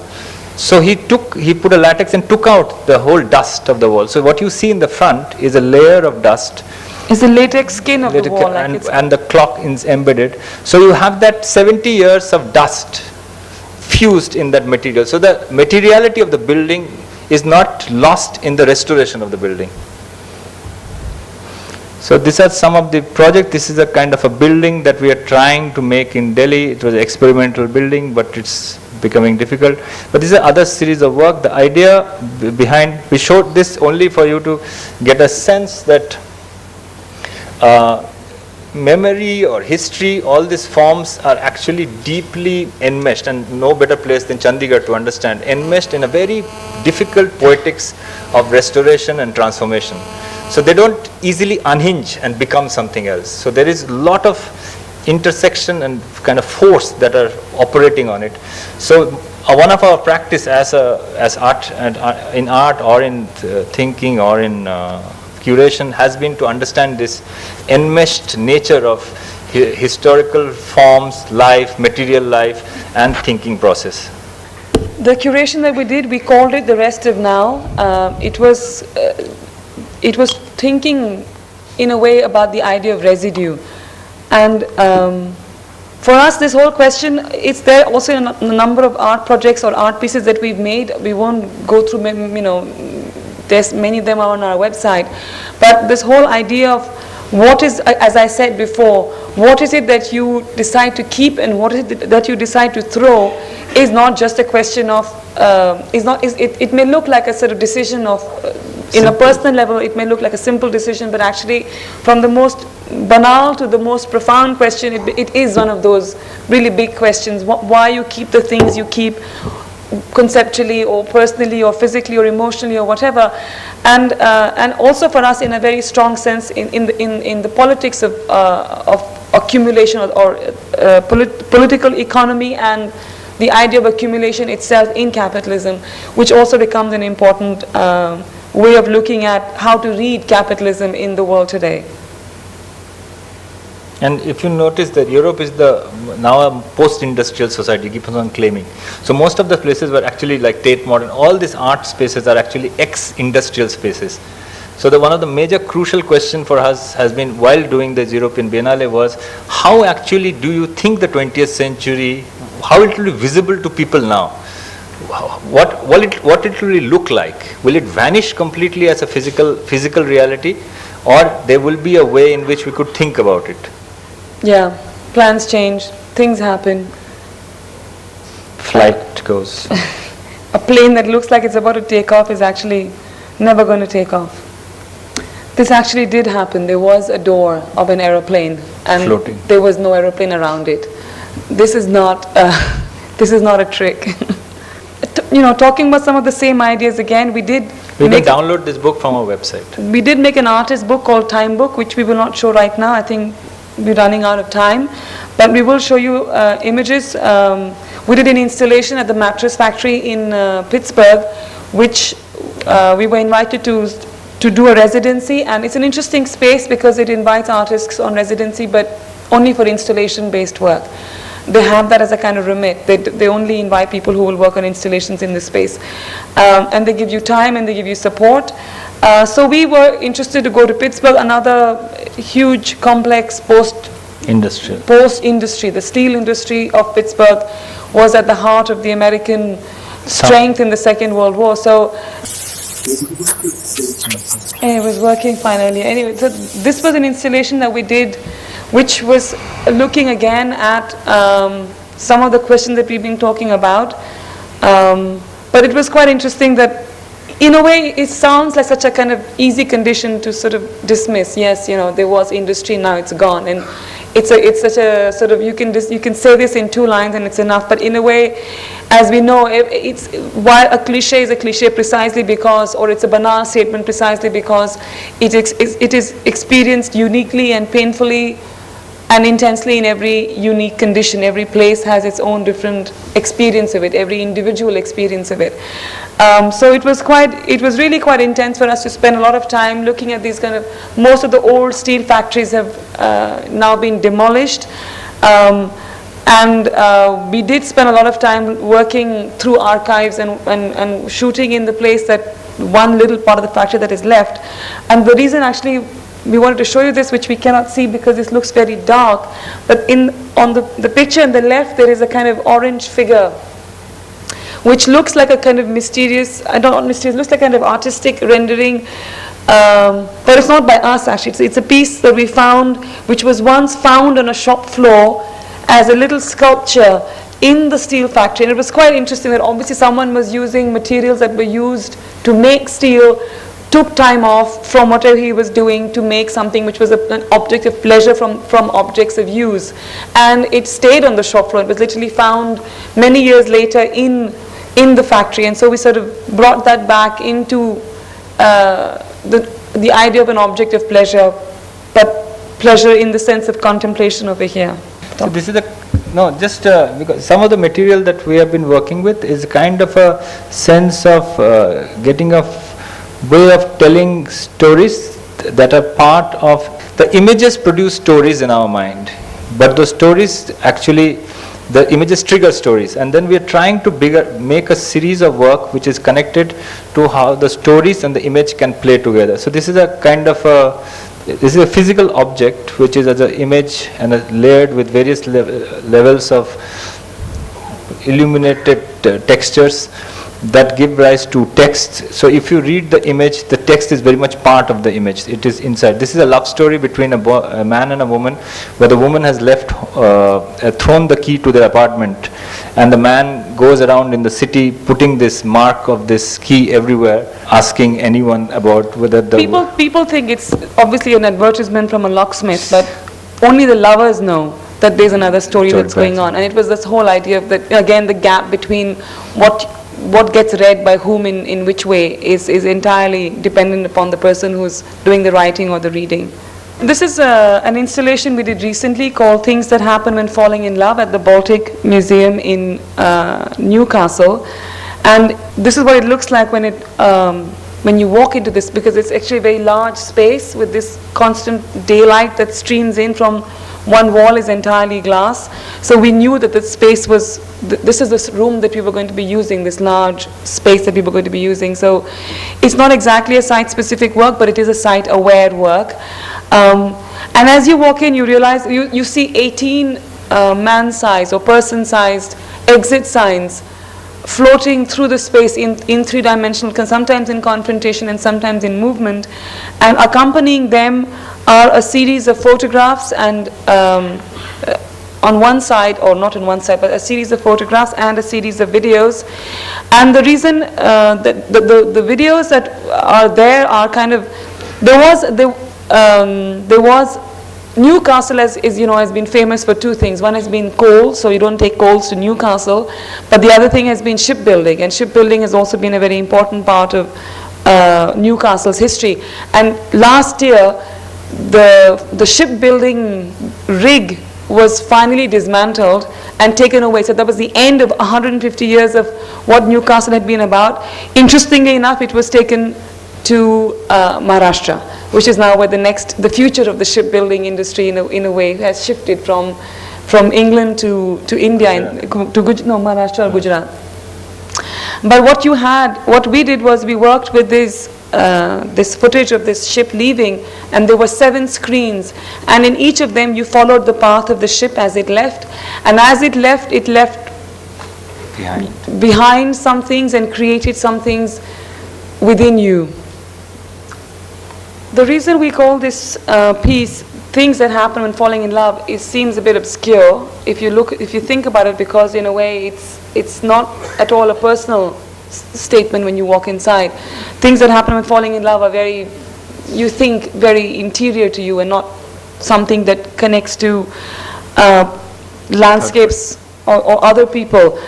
Speaker 2: So he put a latex and took out the whole dust of the wall. So what you see in the front is a layer of dust.
Speaker 1: It's the latex skin of the wall.
Speaker 2: And the clock is embedded. So you have that 70 years of dust fused in that material. So the materiality of the building is not lost in the restoration of the building. So these are some of the projects. This is a kind of a building that we are trying to make in Delhi. It was an experimental building, but it's becoming difficult. But this is another series of work. The idea behind, we showed this only for you to get a sense that memory or history, all these forms are actually deeply enmeshed, and no better place than Chandigarh to understand, enmeshed in a very difficult poetics of restoration and transformation. So they don't easily unhinge and become something else. So there is a lot of intersection and kind of force that are operating on it. So one of our practice as art and in art or in thinking or in curation has been to understand this enmeshed nature of historical forms, life, material life, and thinking process.
Speaker 1: The curation that we did, we called it The Rest of Now. It was thinking in a way about the idea of residue. And for us, this whole question, it's there also in a number of art projects or art pieces that we've made. We won't go through, there's many of them are on our website. But this whole idea of what is, as I said before, what is it that you decide to keep and what is it that you decide to throw is not just a question of, it may look like a sort of decision of, in a personal level, it may look like a simple decision, but actually from the most banal to the most profound question, it is one of those really big questions. Why you keep the things you keep, conceptually or personally or physically or emotionally or whatever, and also for us in a very strong sense in the politics of accumulation or political economy and the idea of accumulation itself in capitalism, which also becomes an important way of looking at how to read capitalism in the world today.
Speaker 2: And if you notice that Europe is now a post-industrial society, keeps on claiming. So most of the places were actually like Tate Modern, all these art spaces are actually ex-industrial spaces. So one of the major crucial question for us has been, while doing the European Biennale, was how actually do you think the 20th century, how it will be visible to people now? What it will look like? Will it vanish completely as a physical reality, or there will be a way in which we could think about it?
Speaker 1: Yeah, plans change, things happen.
Speaker 2: Flight goes.
Speaker 1: A plane that looks like it's about to take off is actually never going to take off. This actually did happen. There was a door of an aeroplane and
Speaker 2: floating.
Speaker 1: There was no aeroplane around it. This is not a trick. Talking about some of the same ideas again, we can
Speaker 2: download this book from our website.
Speaker 1: We did make an artist book called Time Book, which we will not show right now. I think we're running out of time, but we will show you images. We did an installation at the Mattress Factory in Pittsburgh, which we were invited to do a residency, and it's an interesting space because it invites artists on residency, but only for installation-based work. They have that as a kind of remit. They only invite people who will work on installations in this space, and they give you time and they give you support. So we were interested to go to Pittsburgh, another huge, complex post-industry. The steel industry of Pittsburgh was at the heart of the American strength in the Second World War. So And it was working finally. Anyway, so this was an installation that we did, which was looking again at some of the questions that we've been talking about. But it was quite interesting that, in a way, it sounds like such a kind of easy condition to sort of dismiss. Yes, you know, there was industry, now it's gone, and it's such a sort of, you can say this in 2 lines and it's enough. But in a way, as we know, it's why a cliche is a cliche precisely because, or it's a banal statement precisely because it is experienced uniquely and painfully and intensely in every unique condition. Every place has its own different experience of it, every individual experience of it. So it was really quite intense for us to spend a lot of time looking at these kind of, most of the old steel factories have now been demolished. And we did spend a lot of time working through archives and shooting in the place, that one little part of the factory that is left. And the reason actually we wanted to show you this, which we cannot see because this looks very dark, but on the picture on the left there is a kind of orange figure which looks like a kind of mysterious, looks like a kind of artistic rendering, but it's not by us actually. It's a piece that we found, which was once found on a shop floor as a little sculpture in the steel factory. And it was quite interesting that obviously someone was using materials that were used to make steel, took time off from whatever he was doing to make something which was an object of pleasure from objects of use. And it stayed on the shop floor. It was literally found many years later in the factory. And so we sort of brought that back into the idea of an object of pleasure, but pleasure in the sense of contemplation over here.
Speaker 2: So this is because some of the material that we have been working with is kind of a sense of getting a way of telling stories that are part of, the images produce stories in our mind, but those stories actually, the images trigger stories, and then we are trying to make a series of work which is connected to how the stories and the image can play together. So this is a kind of this is a physical object which is as an image and layered with various levels of illuminated textures that give rise to text. So if you read the image, the text is very much part of the image. It is inside. This is a love story between a man and a woman, where the woman has thrown the key to their apartment, and the man goes around in the city putting this mark of this key everywhere, asking anyone about whether the...
Speaker 1: People think it's obviously an advertisement from a locksmith, but only the lovers know that there's another story that's going on. And it was this whole idea of that, again, the gap between what gets read by whom in which way is entirely dependent upon the person who's doing the writing or the reading. This is an installation we did recently called Things That Happen When Falling in Love at the Baltic Museum in Newcastle. And this is what it looks like when you walk into this, because it's actually a very large space with this constant daylight that streams in from one wall is entirely glass. So we knew that the space was, this is this room that we were going to be using, this large space that we were going to be using. So it's not exactly a site-specific work, but it is a site-aware work. And as you walk in, you realize, you see 18 man-sized or person-sized exit signs floating through the space in three-dimensional, sometimes in confrontation and sometimes in movement. And accompanying them are a series of photographs and on one side, or not on one side, but a series of photographs and a series of videos. And the reason that the videos that are there are kind of, there was Newcastle has been famous for two things. One has been coal, so you don't take coals to Newcastle, but the other thing has been shipbuilding, and shipbuilding has also been a very important part of Newcastle's history. And last year, the shipbuilding rig was finally dismantled and taken away. So that was the end of 150 years of what Newcastle had been about. Interestingly enough, it was taken to Maharashtra, which is now where the future of the shipbuilding industry in a way has shifted from England to India, Maharashtra or Gujarat. But what we did was we worked with this footage of this ship leaving, and there were 7 screens, and in each of them you followed the path of the ship as it left, and as it left behind some things and created some things within you. The reason we call this piece "Things That Happen When Falling in Love" it seems a bit obscure if you think about it, because in a way it's not at all a personal statement when you walk inside. Things that happen when falling in love are very interior to you, and not something that connects to landscapes or other people.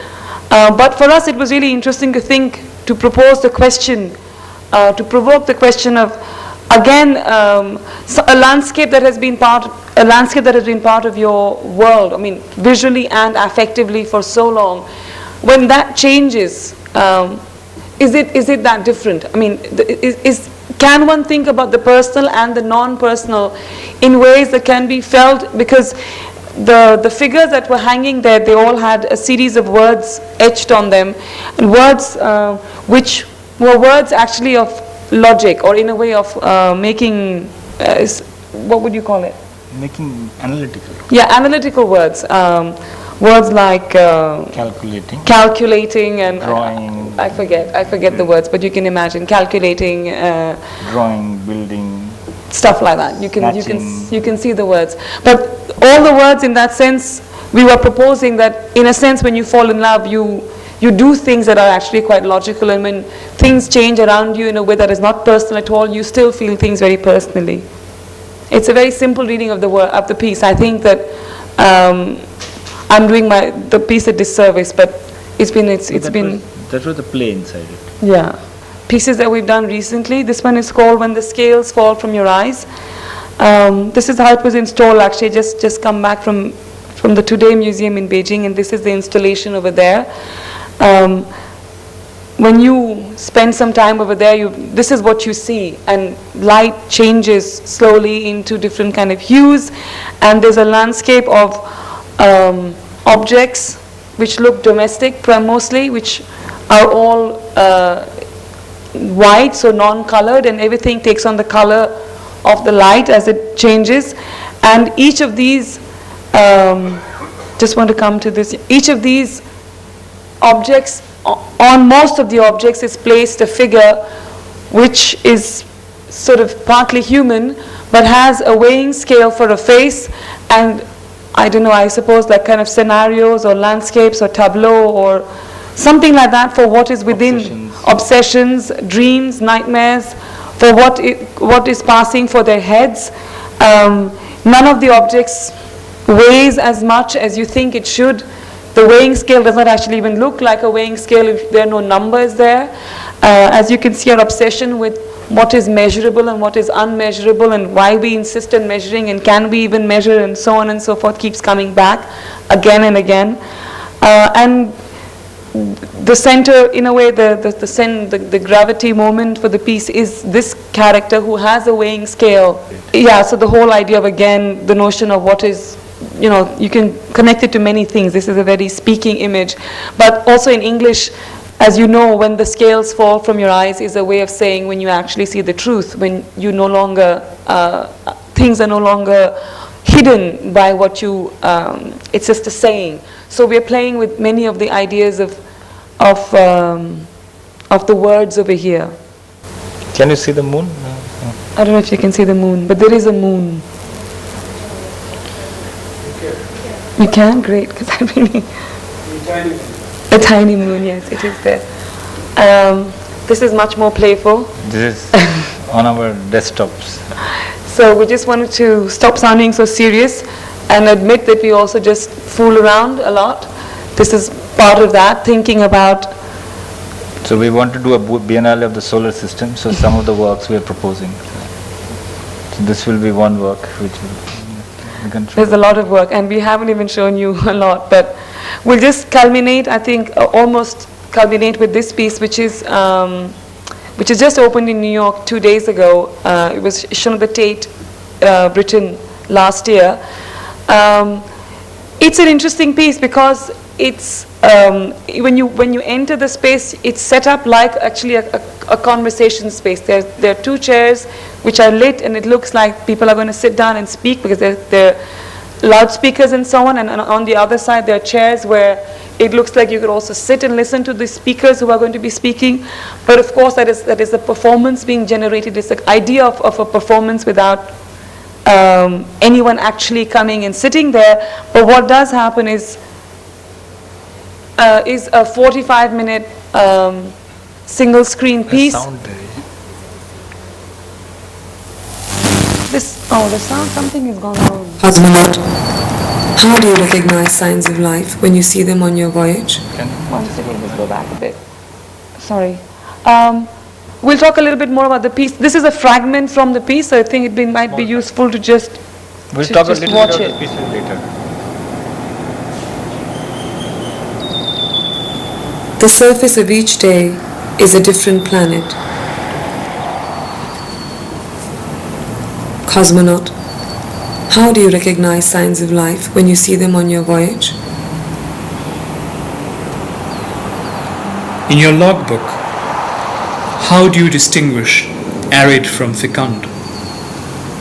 Speaker 1: But for us, it was really interesting to propose the question, to provoke the question of, again, a landscape that has been part of your world. I mean, visually and affectively for so long. When that changes, is it that different? I mean, can one think about the personal and the non-personal in ways that can be felt? Because the figures that were hanging there, they all had a series of words etched on them, and words which were words actually of logic, or in a way of making, what would you call it?
Speaker 3: Making analytical.
Speaker 1: Yeah, analytical words. Words like calculating and
Speaker 3: drawing.
Speaker 1: I forget the words, but you can imagine calculating,
Speaker 3: drawing, building,
Speaker 1: stuff like that. You can see the words. But all the words in that sense, we were proposing that in a sense when you fall in love, you do things that are actually quite logical, and when things change around you in a way that is not personal at all, you still feel things very personally. It's a very simple reading of the piece. I think that I'm doing the piece a disservice, but it's been.
Speaker 3: That was the play inside it.
Speaker 1: Yeah, pieces that we've done recently. This one is called "When the Scales Fall from Your Eyes." This is how it was installed. Actually, just come back from the Today Museum in Beijing, and this is the installation over there. When you spend some time over there, this is what you see, and light changes slowly into different kind of hues, and there's a landscape of objects which look domestic mostly, which are all white, so non-colored, and everything takes on the color of the light as it changes. And each of these, just want to come to this, each of these objects, on most of the objects is placed a figure which is sort of partly human, but has a weighing scale for a face, and I don't know, I suppose like kind of scenarios or landscapes or tableau or something like that for what is within obsessions, dreams, nightmares, for what is passing for their heads. None of the objects weighs as much as you think it should. The weighing scale does not actually even look like a weighing scale if there are no numbers there. As you can see, our obsession with what is measurable and what is unmeasurable, and why we insist on measuring, and can we even measure, and so on and so forth, keeps coming back again and again. And the center, in a way, the gravity moment for the piece is this character who has a weighing scale. Yeah, so the whole idea of, again, the notion of what is, you can connect it to many things. This is a very speaking image. But also in English, as you know, when the scales fall from your eyes is a way of saying when you actually see the truth, when you no longer, things are no longer hidden by what you, it's just a saying. So we're playing with many of the ideas of the words over here.
Speaker 3: Can you see the moon?
Speaker 1: I don't know if you can see the moon, but there is a moon. You can? Great, because I really... A tiny moon, yes, it is there. This is much more playful.
Speaker 3: This is on our desktops.
Speaker 1: So we just wanted to stop sounding so serious and admit that we also just fool around a lot. This is part of that, thinking about...
Speaker 3: So we want to do a biennale of the solar system, so some of the works we are proposing. So this will be one work which we can show.
Speaker 1: There's a lot of work, and we haven't even shown you a lot, but we'll just culminate, I think, almost culminate with this piece, which is just opened in New York 2 days ago. It was shown at the Tate, Britain, last year. It's an interesting piece because it's when you enter the space, it's set up like actually a conversation space. There are 2 chairs which are lit, and it looks like people are going to sit down and speak because they're loudspeakers and so on. And on the other side, there are chairs where it looks like you could also sit and listen to the speakers who are going to be speaking. But of course, that is a performance being generated. It's the idea of a performance without anyone actually coming and sitting there. But what does happen is a 45-minute single screen piece. The sound, something is going on.
Speaker 4: Cosmonaut, how do you recognize signs of life when you see them on your voyage?
Speaker 1: One second, let's go back a bit. Sorry. We'll talk a little bit more about the piece. This is a fragment from the piece, so I think it might be useful to just
Speaker 2: We'll
Speaker 1: to
Speaker 2: talk a
Speaker 1: just
Speaker 2: little
Speaker 1: watch
Speaker 2: bit
Speaker 1: it.
Speaker 2: about the pieces later.
Speaker 4: The surface of each day is a different planet. Cosmonaut, how do you recognize signs of life when you see them on your voyage?
Speaker 5: In your logbook, how do you distinguish arid from fecund,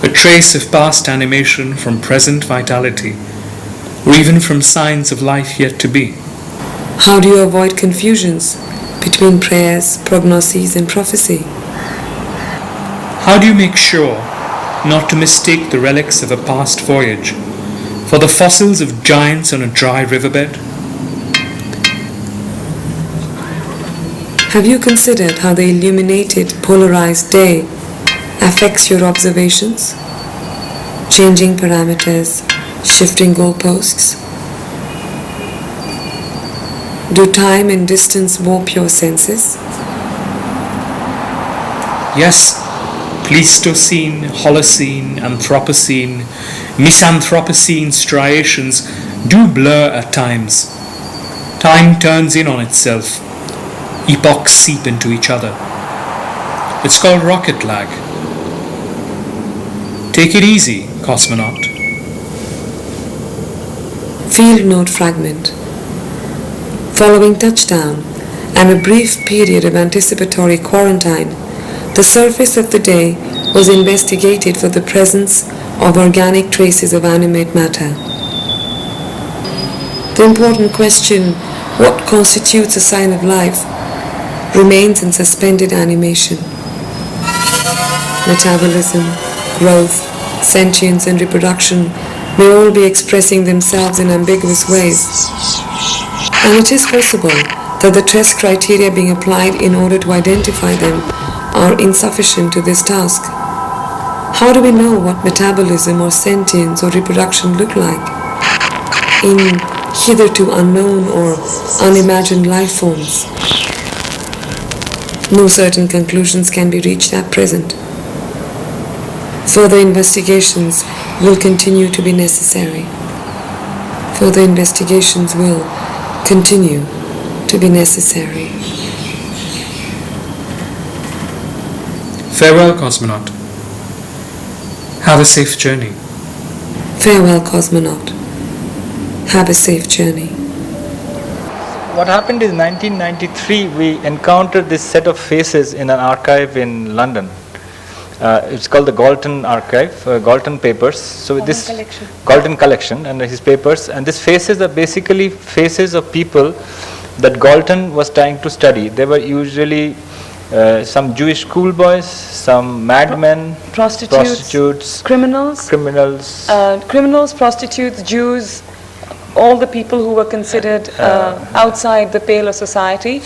Speaker 5: a trace of past animation from present vitality, or even from signs of life yet to be?
Speaker 4: How do you avoid confusions between prayers, prognoses, and prophecy?
Speaker 5: How do you make sure not to mistake the relics of a past voyage for the fossils of giants on a dry riverbed?
Speaker 4: Have you considered how the illuminated, polarized day affects your observations? Changing parameters, shifting goalposts. Do time and distance warp your senses?
Speaker 5: Yes, Pleistocene, Holocene, Anthropocene, Misanthropocene striations do blur at times. Time turns in on itself. Epochs seep into each other. It's called rocket lag. Take it easy, cosmonaut.
Speaker 4: Field note fragment. Following touchdown and a brief period of anticipatory quarantine, the surface of the day was investigated for the presence of organic traces of animate matter. The important question, what constitutes a sign of life, remains in suspended animation. Metabolism, growth, sentience, and reproduction may all be expressing themselves in ambiguous ways. And it is possible that the test criteria being applied in order to identify them are insufficient to this task. How do we know what metabolism or sentience or reproduction look like in hitherto unknown or unimagined life forms? No certain conclusions can be reached at present. Further investigations will continue to be necessary. Further investigations will continue to be necessary.
Speaker 5: Farewell, cosmonaut. Have a safe journey.
Speaker 4: Farewell, cosmonaut. Have a safe journey.
Speaker 2: What happened is 1993 we encountered this set of faces in an archive in London. It's called the Galton Archive, Galton Papers. So this
Speaker 1: Collection.
Speaker 2: Galton Collection and his papers, and these faces are basically faces of people that Galton was trying to study. They were usually some Jewish schoolboys, some madmen, prostitutes,
Speaker 1: criminals, prostitutes, Jews, all the people who were considered outside the pale of society.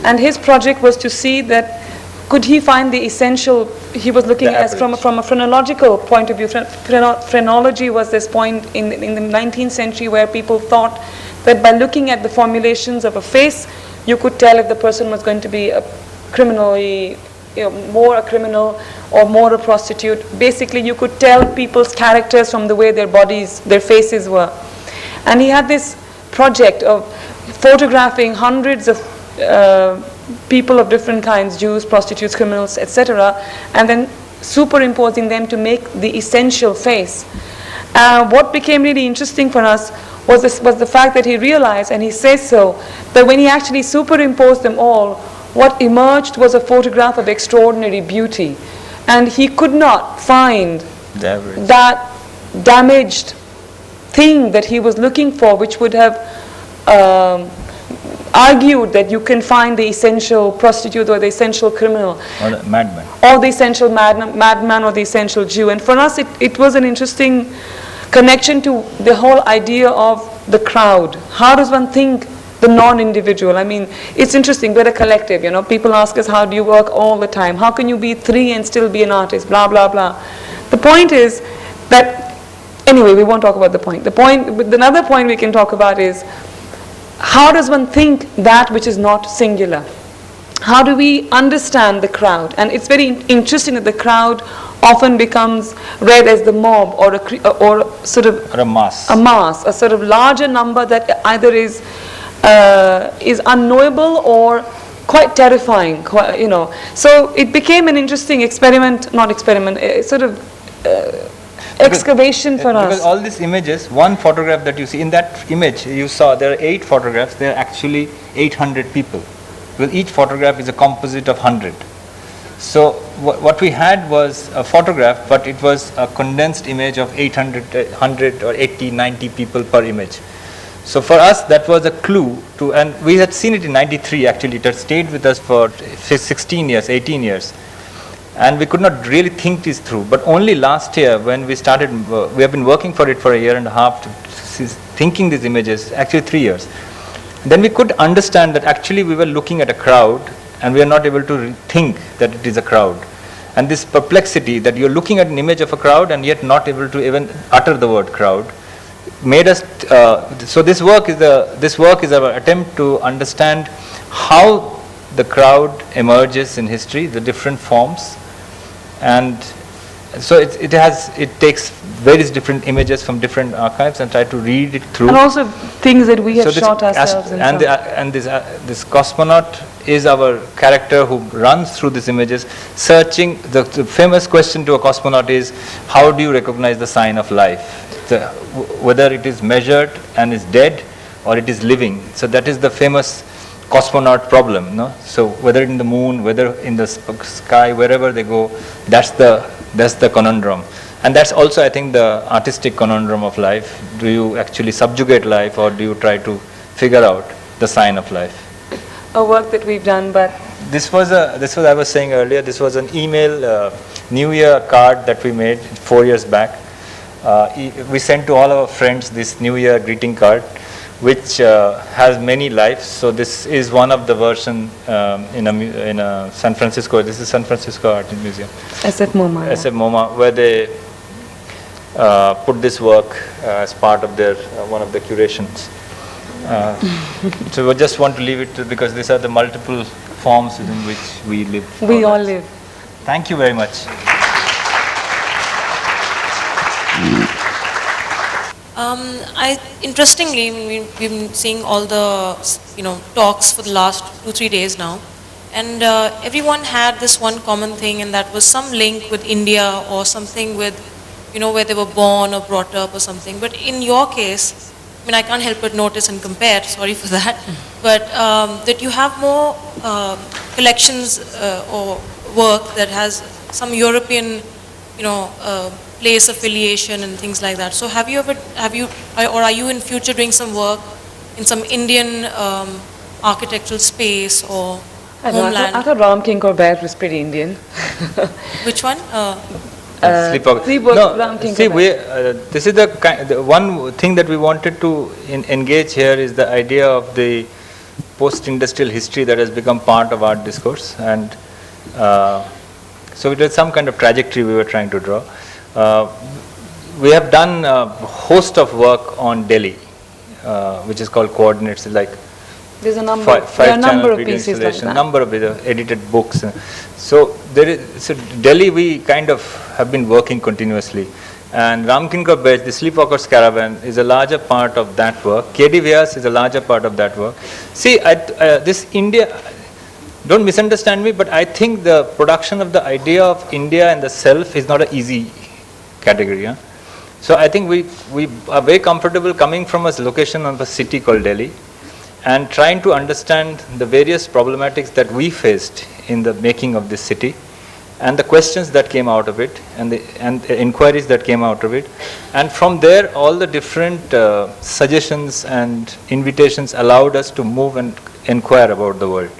Speaker 1: And his project was to see that could he find the essential, he was looking at from a phrenological point of view. Phrenology was this point in the 19th century where people thought that by looking at the formulations of a face, you could tell if the person was going to be a criminally, more a criminal or more a prostitute. Basically, you could tell people's characters from the way their bodies, their faces were. And he had this project of photographing hundreds of people of different kinds, Jews, prostitutes, criminals, etc., and then superimposing them to make the essential face. What became really interesting for us was the fact that he realized, and he says so, that when he actually superimposed them all, what emerged was a photograph of extraordinary beauty. And he could not find that damaged thing that he was looking for, which would have argued that you can find the essential prostitute or the essential criminal
Speaker 3: Or the madman.
Speaker 1: or the essential madman or the essential Jew. And for us, it was an interesting connection to the whole idea of the crowd. How does one think the non-individual? I mean, it's interesting, we're a collective, you know. People ask us, how do you work all the time? How can you be three and still be an artist? Blah, blah, blah. The point is that, anyway, we won't talk about the point. Another point we can talk about is, how does one think that which is not singular? How do we understand the crowd? And it's very interesting that the crowd often becomes read as the mob or sort of
Speaker 3: Or a mass.
Speaker 1: a sort of larger number that either is unknowable or quite terrifying, you know. So it became an interesting sort of excavation for us.
Speaker 3: Because all these images, one photograph that you see, in that image you saw there are 8 photographs, there are actually 800 people. Well, each photograph is a composite of 100. So what we had was a photograph, but it was a condensed image of 800, 100 or 80, 90 people per image. So for us that was a clue to, and we had seen it in 93 actually, it had stayed with us for 16 years, 18 years. And we could not really think this through, but only last year when we started, we have been working for it for a year and a half, thinking these images, actually 3 years. Then we could understand that actually we were looking at a crowd and we are not able to think that it is a crowd. And this perplexity that you're looking at an image of a crowd and yet not able to even utter the word crowd made us, so this work is our attempt to understand how the crowd emerges in history, the different forms. And so it takes various different images from different archives and try to read it through.
Speaker 1: And also things that we have
Speaker 3: So
Speaker 1: shot ourselves in.
Speaker 3: This cosmonaut is our character who runs through these images, searching. The famous question to a cosmonaut is, how do you recognize the sign of life? Whether it is measured and is dead or it is living. So that is the famous cosmonaut problem, no? So whether in the moon, whether in the sky, wherever they go, that's the conundrum. And that's also, I think, the artistic conundrum of life. Do you actually subjugate life, or do you try to figure out the sign of life?
Speaker 1: A work that we've done, but
Speaker 3: This was I was saying earlier, this was an email New Year card that we made 4 years back. We sent to all our friends this New Year greeting card, which has many lives. So this is one of the version in a San Francisco. This is San Francisco Art Museum.
Speaker 1: SF MoMA.
Speaker 3: SF MoMA, where they put this work as part of their one of the curations. So we just want to leave it because these are the multiple forms within which we live.
Speaker 1: We all live.
Speaker 3: Thank you very much.
Speaker 6: Interestingly, we've been seeing all the talks for the last 2-3 days now, and everyone had this one common thing, and that was some link with India or something with where they were born or brought up or something. But in your case, I can't help but notice and compare, sorry for that, but that you have more collections or work that has some European, place affiliation and things like that. So are you in future doing some work in some Indian architectural space or homeland?
Speaker 1: I thought Ram Kinkor Bair was pretty Indian.
Speaker 6: Which one?
Speaker 3: Sleepwalker. No, see, this is the one thing that we wanted to engage here is the idea of the post-industrial history that has become part of art discourse, and so it was some kind of trajectory we were trying to draw. We have done a host of work on Delhi, which is called Coordinates, like
Speaker 1: there's a number,
Speaker 3: five
Speaker 1: there are a number of
Speaker 3: video
Speaker 1: pieces like that.
Speaker 3: number of edited books. So Delhi we kind of have been working continuously, and Ram Kinkor Bair, the Sleepwalker's Caravan, is a larger part of that work. K.D. Vyas is a larger part of that work. See, this India, don't misunderstand me, but I think the production of the idea of India and the self is not an easy category. Yeah? So I think we are very comfortable coming from a location of a city called Delhi and trying to understand the various problematics that we faced in the making of this city,
Speaker 2: and the questions that came out of it, and the inquiries that came out of it. And from there, all the different suggestions and invitations allowed us to move and inquire about the world.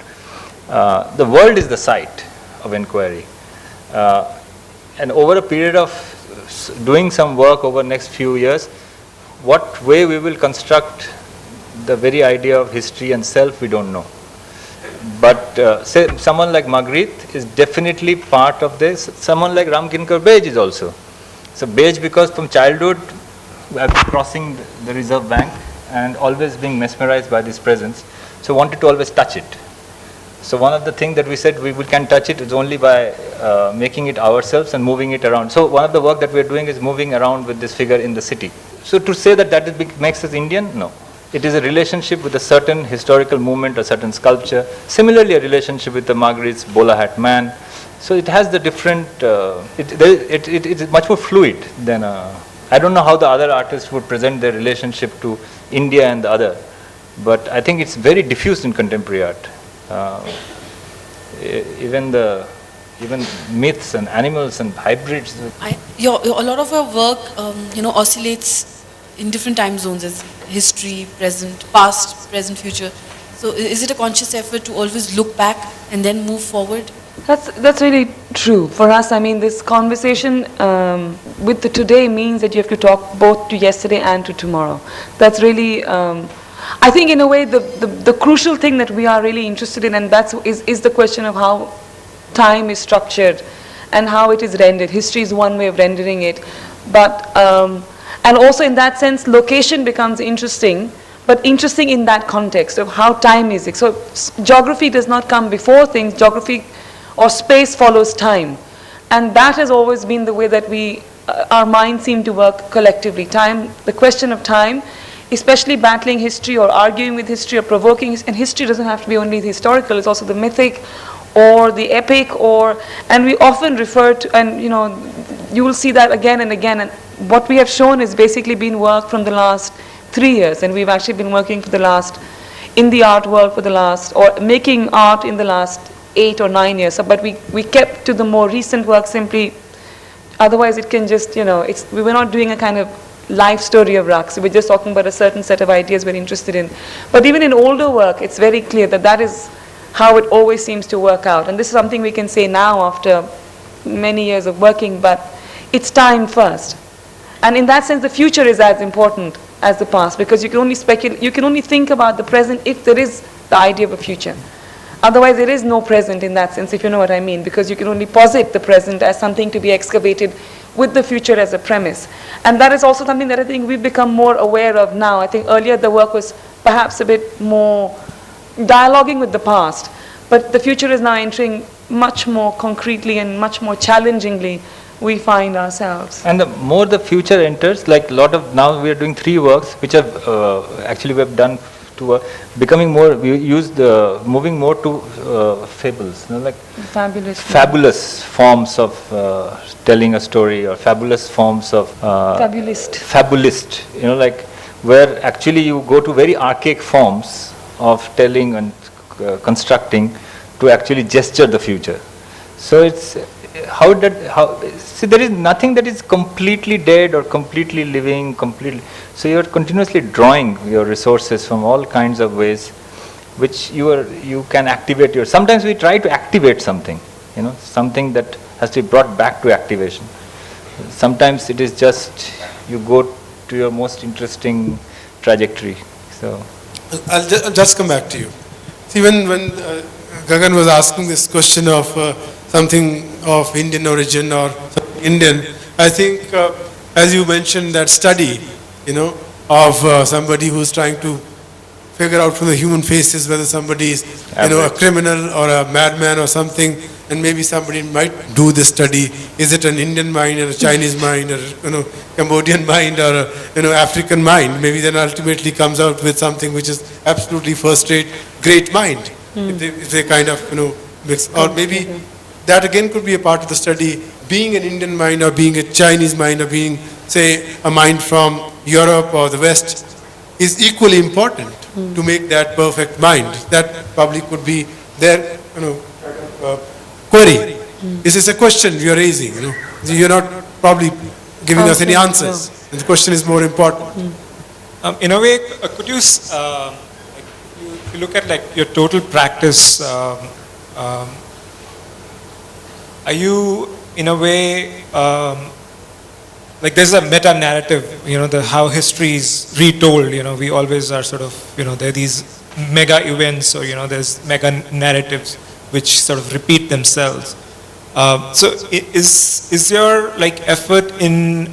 Speaker 2: The world is the site of inquiry. And over a period of doing some work over the next few years, what way we will construct the very idea of history and self, we don't know. But say someone like Marguerite is definitely part of this. Someone like Ramkinkar Bej is also. So Bej, because from childhood I've been crossing the Reserve Bank and always being mesmerized by this presence, so wanted to always touch it. So one of the things that we said we can touch it is only by making it ourselves and moving it around. So one of the work that we are doing is moving around with this figure in the city. So to say that makes us Indian, no. It is a relationship with a certain historical movement, a certain sculpture. Similarly, a relationship with the Marguerite's bowler hat man. So it has the different, it's much more fluid than, I don't know how the other artists would present their relationship to India and the other, but I think it's very diffused in contemporary art. Even myths and animals and hybrids.
Speaker 7: A lot of our work, oscillates in different time zones as history, present, past, present, future. So is it a conscious effort to always look back and then move forward?
Speaker 1: That's really true. For us, I mean, this conversation with the today means that you have to talk both to yesterday and to tomorrow. That's really, I think in a way, the crucial thing that we are really interested in, and is the question of how time is structured and how it is rendered. History is one way of rendering it, but and also in that sense, location becomes interesting, but interesting in that context of how time is. So geography does not come before things. Geography or space follows time, and that has always been the way that our minds seem to work collectively. Time, the question of time, especially battling history or arguing with history or provoking, and history doesn't have to be only the historical, it's also the mythic or the epic, and we often refer to, and you will see that again and again, and what we have shown is basically been work from the last 3 years, and we've actually been working in the art world or making art in the last 8 or 9 years. So, but we kept to the more recent work simply, otherwise it can just, we were not doing a kind of life story of Raqs. We're just talking about a certain set of ideas we're interested in. But even in older work, it's very clear that is how it always seems to work out. And this is something we can say now after many years of working, but it's time first. And in that sense, the future is as important as the past, because you can only speculate, you can only think about the present if there is the idea of a future. Otherwise, there is no present in that sense, if you know what I mean, because you can only posit the present as something to be excavated with the future as a premise. And that is also something that I think we've become more aware of now. I think earlier the work was perhaps a bit more dialoguing with the past, but the future is now entering much more concretely and much more challengingly we find ourselves.
Speaker 2: And the more the future enters, like now we are doing 3 works, which are actually we have done to becoming more, moving more to fables, like fabulous forms of telling a story, or fabulous forms of fabulist, like where actually you go to very archaic forms of telling and constructing to actually gesture the future. So it's see, there is nothing that is completely dead or completely living, so you are continuously drawing your resources from all kinds of ways, which you can activate sometimes we try to activate something, something that has to be brought back to activation. Sometimes it is just, you go to your most interesting trajectory. So
Speaker 8: I'll just come back to you. See, when Gagan was asking this question of something of Indian origin or Indian, I think as you mentioned that study, of somebody who's trying to figure out from the human faces whether somebody is, a criminal or a madman or something, and maybe somebody might do this study. Is it an Indian mind or a Chinese mind or Cambodian mind or African mind? Maybe then ultimately comes out with something which is absolutely first-rate, great mind. If they kind of mix, or maybe that again could be a part of the study. Being an Indian mind or being a Chinese mind or being, say, a mind from Europe or the West is equally important to make that perfect mind. That probably could be their query. This is a question you're raising, you know. You're not probably giving us any answers. And the question is more important.
Speaker 9: In a way, could you, if you look at like your total practice, are you in a way, like there's a meta narrative, you know, how history is retold, you know, we always are sort of, you know, there are these mega events, or, you know, there's mega narratives which sort of repeat themselves. So is your like effort in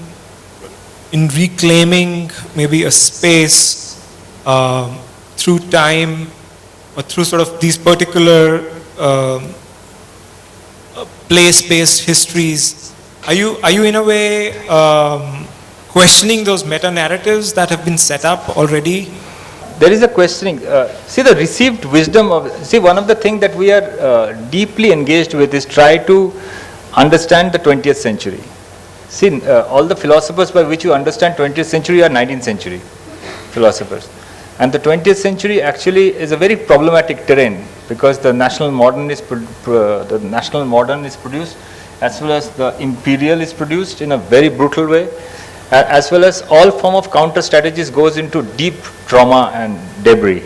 Speaker 9: reclaiming maybe a space through time, or through sort of these particular place-based histories, are you in a way questioning those meta-narratives that have been set up already?
Speaker 3: There is a questioning. See, the received wisdom of, see, one of the things that we are deeply engaged with is try to understand the 20th century. See, all the philosophers by which you understand 20th century are 19th century philosophers. And the 20th century actually is a very problematic terrain, because the national modern is produced, as well as the imperial is produced in a very brutal way, as well as all form of counter strategies goes into deep trauma and debris.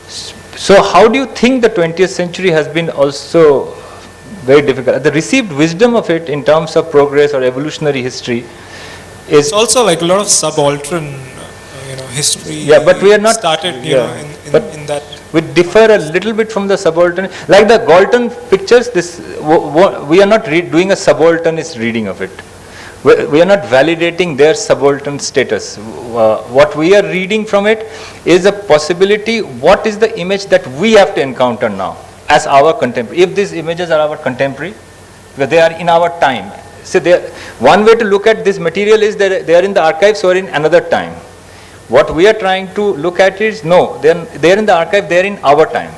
Speaker 3: So how do you think the 20th century has been also very difficult? The received wisdom of it in terms of progress or evolutionary history is...
Speaker 9: It's also like a lot of subaltern, you know, history.
Speaker 3: Yeah, but we are not...
Speaker 9: Started, you know, in that...
Speaker 3: We differ a little bit from the subaltern. Like the Galton pictures, we are not doing a subalternist reading of it. We are not validating their subaltern status. What we are reading from it is a possibility, what is the image that we have to encounter now as our contemporary. If these images are our contemporary, because they are in our time. So one way to look at this material is that they are in the archives or in another time. What we are trying to look at is, no, they are in the archive, they are in our time.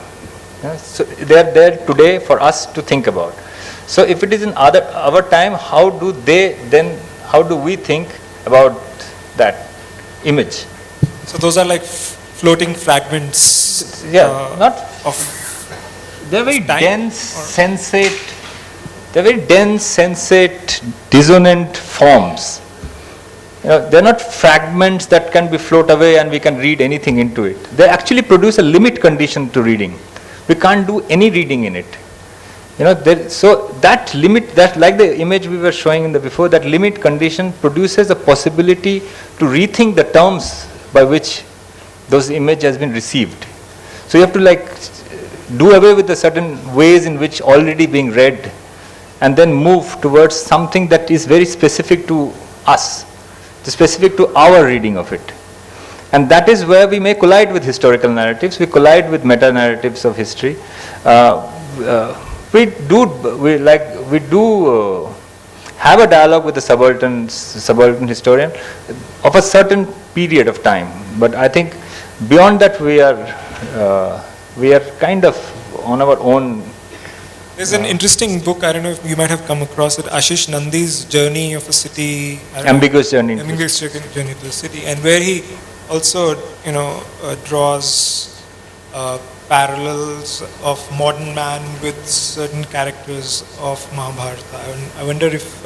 Speaker 3: So they are there today for us to think about. So if it is in our time, how do we think about that image?
Speaker 9: So those are like floating fragments.
Speaker 3: Yeah, not
Speaker 9: of.
Speaker 3: They're very dense, sensate. They're very dense, sensate, dissonant forms. You know, they're not fragments that can be float away and we can read anything into it. They actually produce a limit condition to reading. We can't do any reading in it. You know, so that limit, that like the image we were showing in the before, that limit condition produces a possibility to rethink the terms by which those image has been received. So you have to like do away with the certain ways in which already being read, and then move towards something that is very specific to us, specific to our reading of it. And that is where we may collide with historical narratives, we collide with meta-narratives of history. We do have a dialogue with the subaltern historian of a certain period of time. But I think beyond that we are kind of on our own.
Speaker 9: There's an interesting book, I don't know if you might have come across it, Ashish Nandi's Journey of a City.
Speaker 3: Ambiguous Journey.
Speaker 9: Ambiguous Journey to the City, and where he also, you know, draws parallels of modern man with certain characters of Mahabharata. I wonder if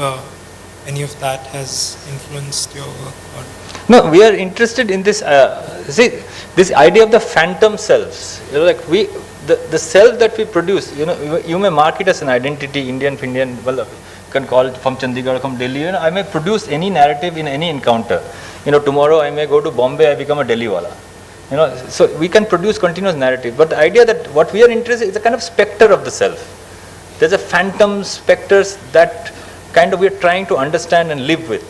Speaker 9: any of that has influenced your work. Or
Speaker 3: no, we are interested in this. See, this idea of the phantom selves. You know, like the self that we produce. You know, you may mark it as an identity, Indian. Well, you can call it from Chandigarh, from Delhi. You know, I may produce any narrative in any encounter. You know, tomorrow I may go to Bombay, I become a Delhi wala. You know, so we can produce continuous narrative. But the idea that what we are interested in is a kind of specter of the self. There's a phantom specters that kind of we are trying to understand and live with.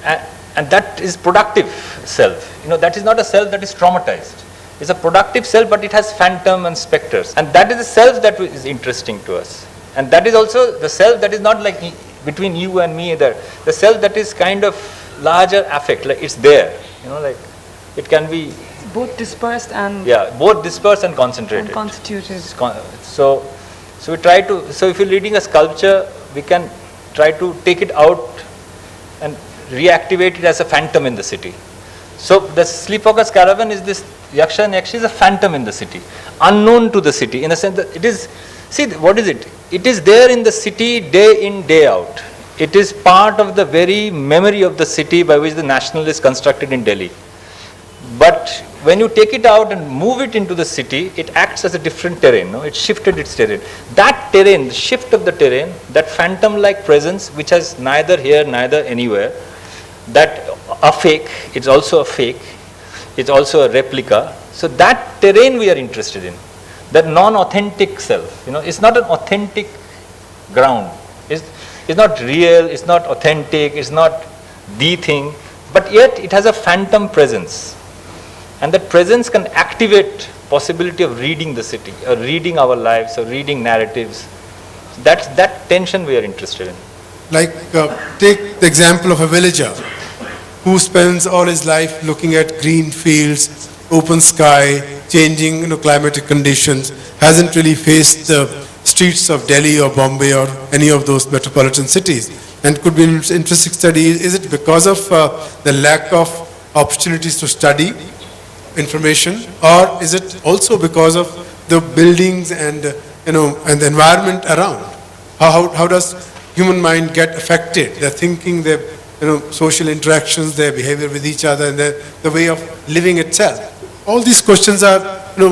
Speaker 3: And that is productive self. You know, that is not a self that is traumatized. It's a productive self, but it has phantom and specters. And that is the self that is interesting to us. And that is also the self that is not like between you and me either. The self that is kind of larger affect, like it's there. You know, like it can be
Speaker 1: both dispersed and
Speaker 3: both dispersed and concentrated.
Speaker 1: And constituted.
Speaker 3: So we try to. So if you're reading a sculpture, we can try to take it out and reactivate it as a phantom in the city. So the Sleepwalker's Caravan is this Yaksha and Yakshi is a phantom in the city, unknown to the city in a sense that it is. See, what is it? it is there in the city day in, day out. It is part of the very memory of the city by which the national is constructed in Delhi. But when you take it out and move it into the city, it acts as a different terrain. No? It shifted its terrain. That terrain, the shift of the terrain, that phantom-like presence, which has neither here, neither anywhere, that a fake, it's also a fake, it's also a replica. So that terrain we are interested in, that non-authentic self. It's not an authentic ground. It's not real, it's not authentic, it's not the thing, but yet it has a phantom presence. And that presence can activate possibility of reading the city, or reading our lives, or reading narratives. That's that tension we are interested in.
Speaker 8: Like, take the example of a villager who spends all his life looking at green fields, open sky, changing climatic conditions, hasn't really faced the streets of Delhi or Bombay or any of those metropolitan cities. And could be an interesting study. Is it because of the lack of opportunities to study information, or is it also because of the buildings and and the environment around? How does human mind get affected? Their thinking, their social interactions, their behavior with each other, and the way of living itself. All these questions are,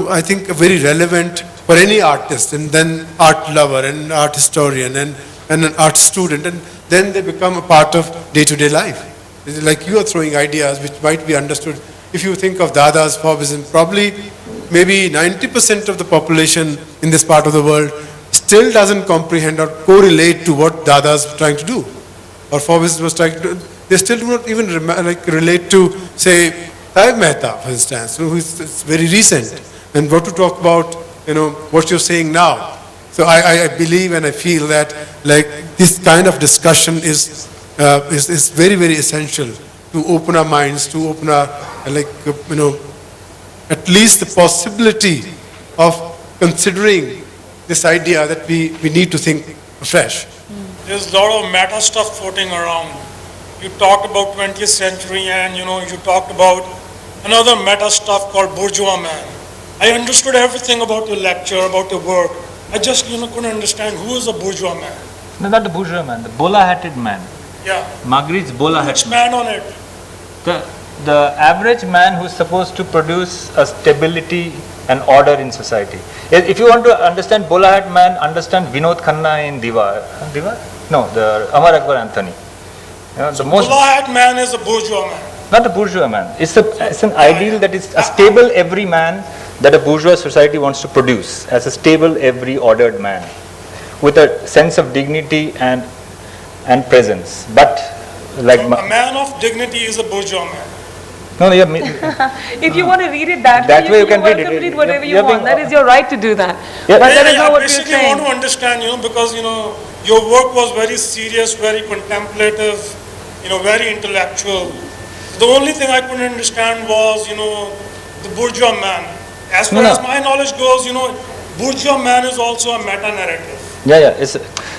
Speaker 8: I think, very relevant for any artist, and then art lover, and art historian, and an art student, and then they become a part of day-to-day life. It's like you are throwing ideas which might be understood. If you think of Dada's Fauvism, probably maybe 90% of the population in this part of the world still doesn't comprehend or correlate to what Dada's trying to do, or Fauvism was trying to do. They still do not even relate to, say, Taib Mehta, for instance, who is very recent, and what to talk about, what you're saying now. So I believe and I feel that this kind of discussion is very, very essential to open our minds, to open our, at least the possibility of considering this idea that we need to think afresh.
Speaker 10: There's a lot of meta stuff floating around. You talked about 20th century, and you talked about another meta stuff called bourgeois man. I understood everything about your lecture, about your work. I just couldn't understand who is a bourgeois man.
Speaker 3: No, not the bourgeois man, the bola-hatted man.
Speaker 10: Yeah.
Speaker 3: Magritte's bola-hatted
Speaker 10: Which man on it?
Speaker 3: The average man who's supposed to produce a stability and order in society. If you want to understand bola-hat man, understand Vinod Khanna in Diwar. Diwar? No, the Amar Akbar Anthony. The most
Speaker 10: bola-hat man is a bourgeois man.
Speaker 3: Not a bourgeois man. It's an ideal that is a stable every man that a bourgeois society wants to produce as a stable every ordered man with a sense of dignity and presence. But
Speaker 10: a man of dignity is a bourgeois man.
Speaker 3: No,
Speaker 1: if you want to read it that way,
Speaker 3: you can read it.
Speaker 1: To read whatever you want. That is your right to do that.
Speaker 3: Yeah.
Speaker 1: But that is not what you're
Speaker 10: basically
Speaker 1: saying.
Speaker 10: want to understand, because your work was very serious, very contemplative, very intellectual. The only thing I couldn't understand was, the bourgeois man. As far as my knowledge goes, bourgeois man is also a meta-narrative.
Speaker 3: Yeah.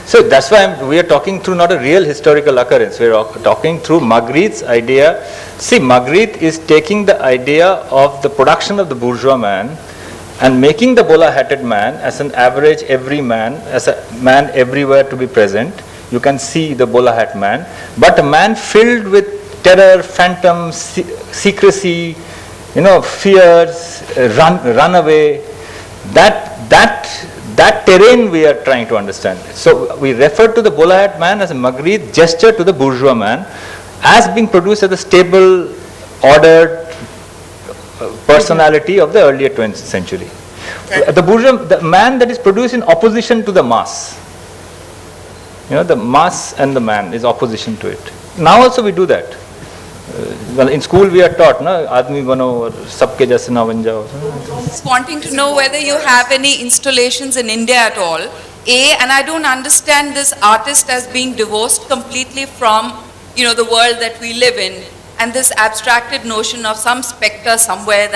Speaker 3: So that's why we are talking through not a real historical occurrence. We are talking through Magritte's idea. See, Magritte is taking the idea of the production of the bourgeois man and making the bola-hatted man as an average every man, as a man everywhere to be present. You can see the bola-hat man, but a man filled with terror, phantom, secrecy, fears, run away. That terrain we are trying to understand. So we refer to the bola-hat man as a Magritte gesture to the bourgeois man as being produced as a stable, ordered personality of the earlier 20th century. The man that is produced in opposition to the mass. The mass and the man is opposition to it. Now also we do that. Well, in school we are taught, Aadmi bano aur sabke jaise na ban jao.
Speaker 11: Just wanting to know whether you have any installations in India at all. And I don't understand this artist as being divorced completely from, the world that we live in, and this abstracted notion of some spectre somewhere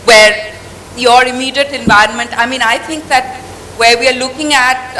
Speaker 11: where your immediate environment. I mean, I think that where we are looking at,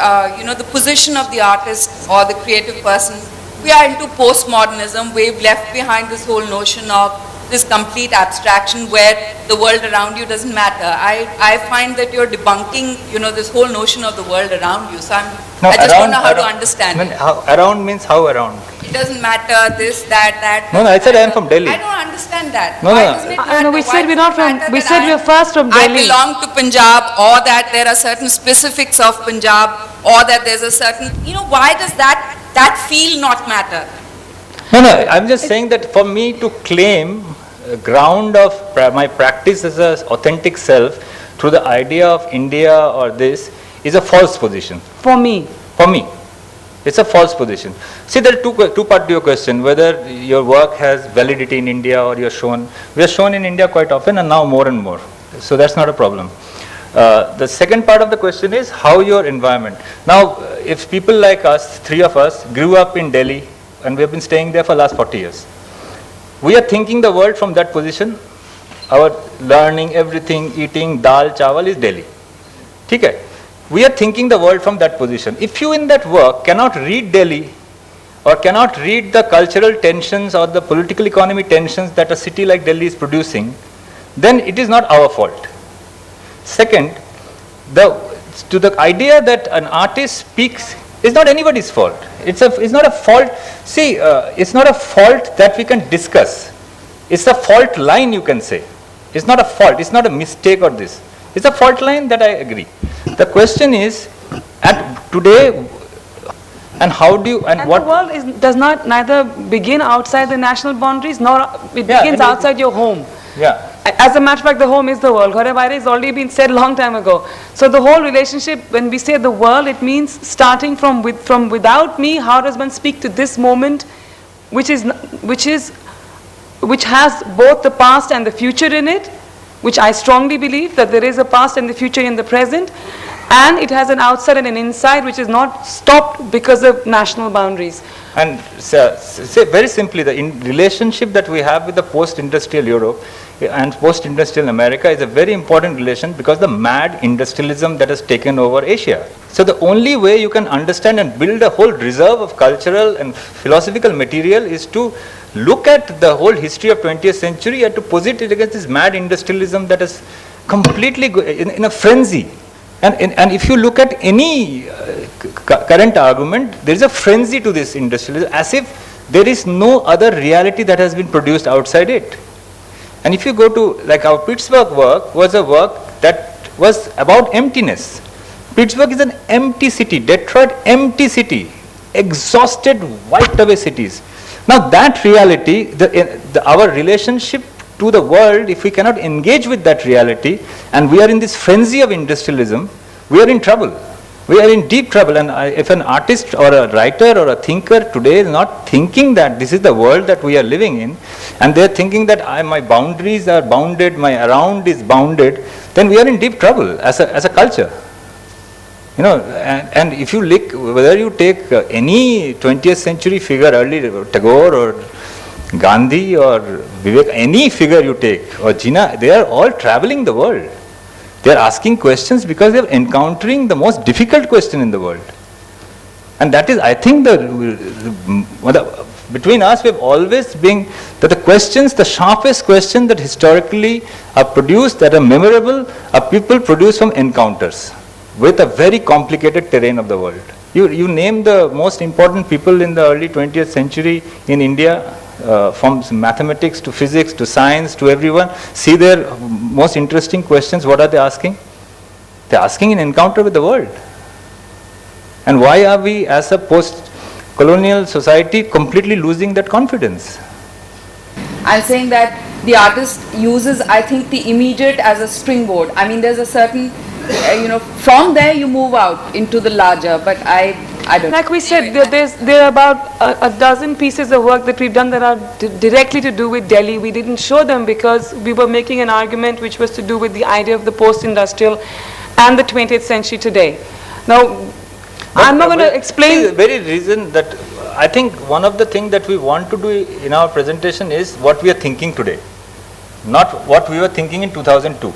Speaker 11: the position of the artist or the creative person, we are into postmodernism. We've left behind this whole notion of this complete abstraction where the world around you doesn't matter. I find that you're debunking, this whole notion of the world around you. So I just don't know how to understand it.
Speaker 3: Around means how around?
Speaker 11: It doesn't matter, this, that.
Speaker 3: No, I said I am from Delhi.
Speaker 11: I don't understand that.
Speaker 3: No,
Speaker 11: Why
Speaker 3: no.
Speaker 11: doesn't it
Speaker 1: No,
Speaker 11: matter?
Speaker 1: we
Speaker 11: Why
Speaker 1: said we're not
Speaker 11: does it
Speaker 1: from,
Speaker 11: matter
Speaker 1: we
Speaker 11: that
Speaker 1: said we're first from
Speaker 11: I
Speaker 1: Delhi.
Speaker 11: belong to Punjab, or that there are certain specifics of Punjab, or that there's a certain, why does that feel not matter?
Speaker 3: No, I'm just saying that for me to claim a ground of my practice as an authentic self through the idea of India or this is a false position.
Speaker 1: For me.
Speaker 3: For me. It's a false position. See, there are two parts to your question, whether your work has validity in India or you're shown. We are shown in India quite often and now more and more. So that's not a problem. The second part of the question is how your environment. Now, if people like us, three of us, grew up in Delhi and we have been staying there for the last 40 years, we are thinking the world from that position. Our learning, everything, eating, dal, chawal is Delhi. Okay? We are thinking the world from that position. If you in that work cannot read Delhi or cannot read the cultural tensions or the political economy tensions that a city like Delhi is producing, then it is not our fault. Second, the idea that an artist speaks is not anybody's fault. It's not a fault. See, it's not a fault that we can discuss. It's a fault line, you can say. It's not a fault. It's not a mistake or this. It's a fault line that I agree. The question is, at today, and how do you, and what?
Speaker 1: The world does not neither begin outside the national boundaries, nor it begins outside your home.
Speaker 3: Yeah.
Speaker 1: As a matter of fact, the home is the world. Ghare Baire has already been said long time ago. So the whole relationship, when we say the world, it means starting from without me, how does one speak to this moment, which has both the past and the future in it, which I strongly believe that there is a past and the future in the present, and it has an outside and an inside which is not stopped because of national boundaries.
Speaker 3: And say very simply, the relationship that we have with the post-industrial Europe and post-industrial America is a very important relation because the mad industrialism that has taken over Asia. So the only way you can understand and build a whole reserve of cultural and philosophical material is to look at the whole history of 20th century and to posit it against this mad industrialism that is completely in a frenzy. And if you look at any current argument, there is a frenzy to this industrialism, as if there is no other reality that has been produced outside it. And if you go to, like our Pittsburgh work was a work that was about emptiness. Pittsburgh is an empty city, Detroit, empty city, exhausted, wiped away cities. Now that reality, our relationship to the world, if we cannot engage with that reality, and we are in this frenzy of industrialism, we are in trouble. We are in deep trouble. And if an artist or a writer or a thinker today is not thinking that this is the world that we are living in, and they are thinking that my boundaries are bounded, my around is bounded, then we are in deep trouble as a culture. You know, and if you look, whether you take any 20th century figure, early Tagore or Gandhi or Vivek, any figure you take, or Jinnah, they are all traveling the world. They are asking questions because they are encountering the most difficult question in the world. And that is, I think, between us, we have always been that the questions, the sharpest question that historically are produced, that are memorable, are people produced from encounters with a very complicated terrain of the world. You name the most important people in the early 20th century in India, from mathematics to physics to science to everyone, see their most interesting questions. What are they asking? They are asking an encounter with the world. And why are we as a post-colonial society completely losing that confidence?
Speaker 11: I'm saying that the artist uses, I think, the immediate as a springboard. I mean, there's a certain, from there you move out into the larger, but I don't know.
Speaker 1: Like we said, there are about a dozen pieces of work that we've done that are directly to do with Delhi. We didn't show them because we were making an argument which was to do with the idea of the post-industrial and the 20th century today. Now, I'm not going to explain.
Speaker 3: The very reason that I think one of the things that we want to do in our presentation is what we are thinking today, not what we were thinking in 2002.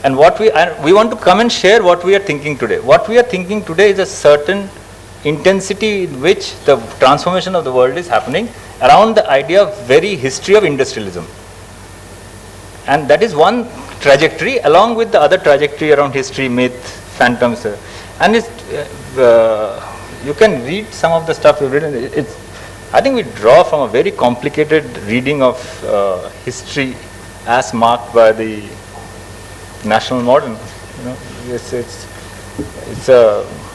Speaker 3: And we want to come and share what we are thinking today. What we are thinking today is a certain intensity in which the transformation of the world is happening around the idea of very history of industrialism.
Speaker 2: And that is one trajectory along with the other trajectory around history, myth, phantoms. And you can read some of the stuff you've written. I think we draw from a very complicated reading of history as marked by the national modern. You know,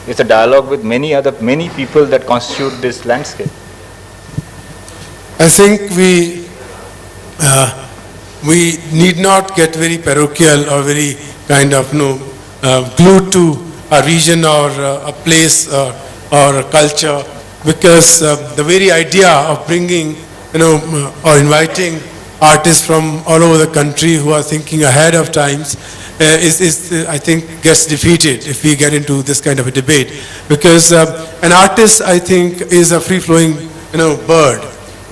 Speaker 2: it's a dialogue with many people that constitute this landscape.
Speaker 8: I think we need not get very parochial or very kind of glued to a region or a place or a culture, because the very idea of bringing or inviting artists from all over the country who are thinking ahead of times is I think gets defeated if we get into this kind of a debate, because an artist, I think, is a free-flowing bird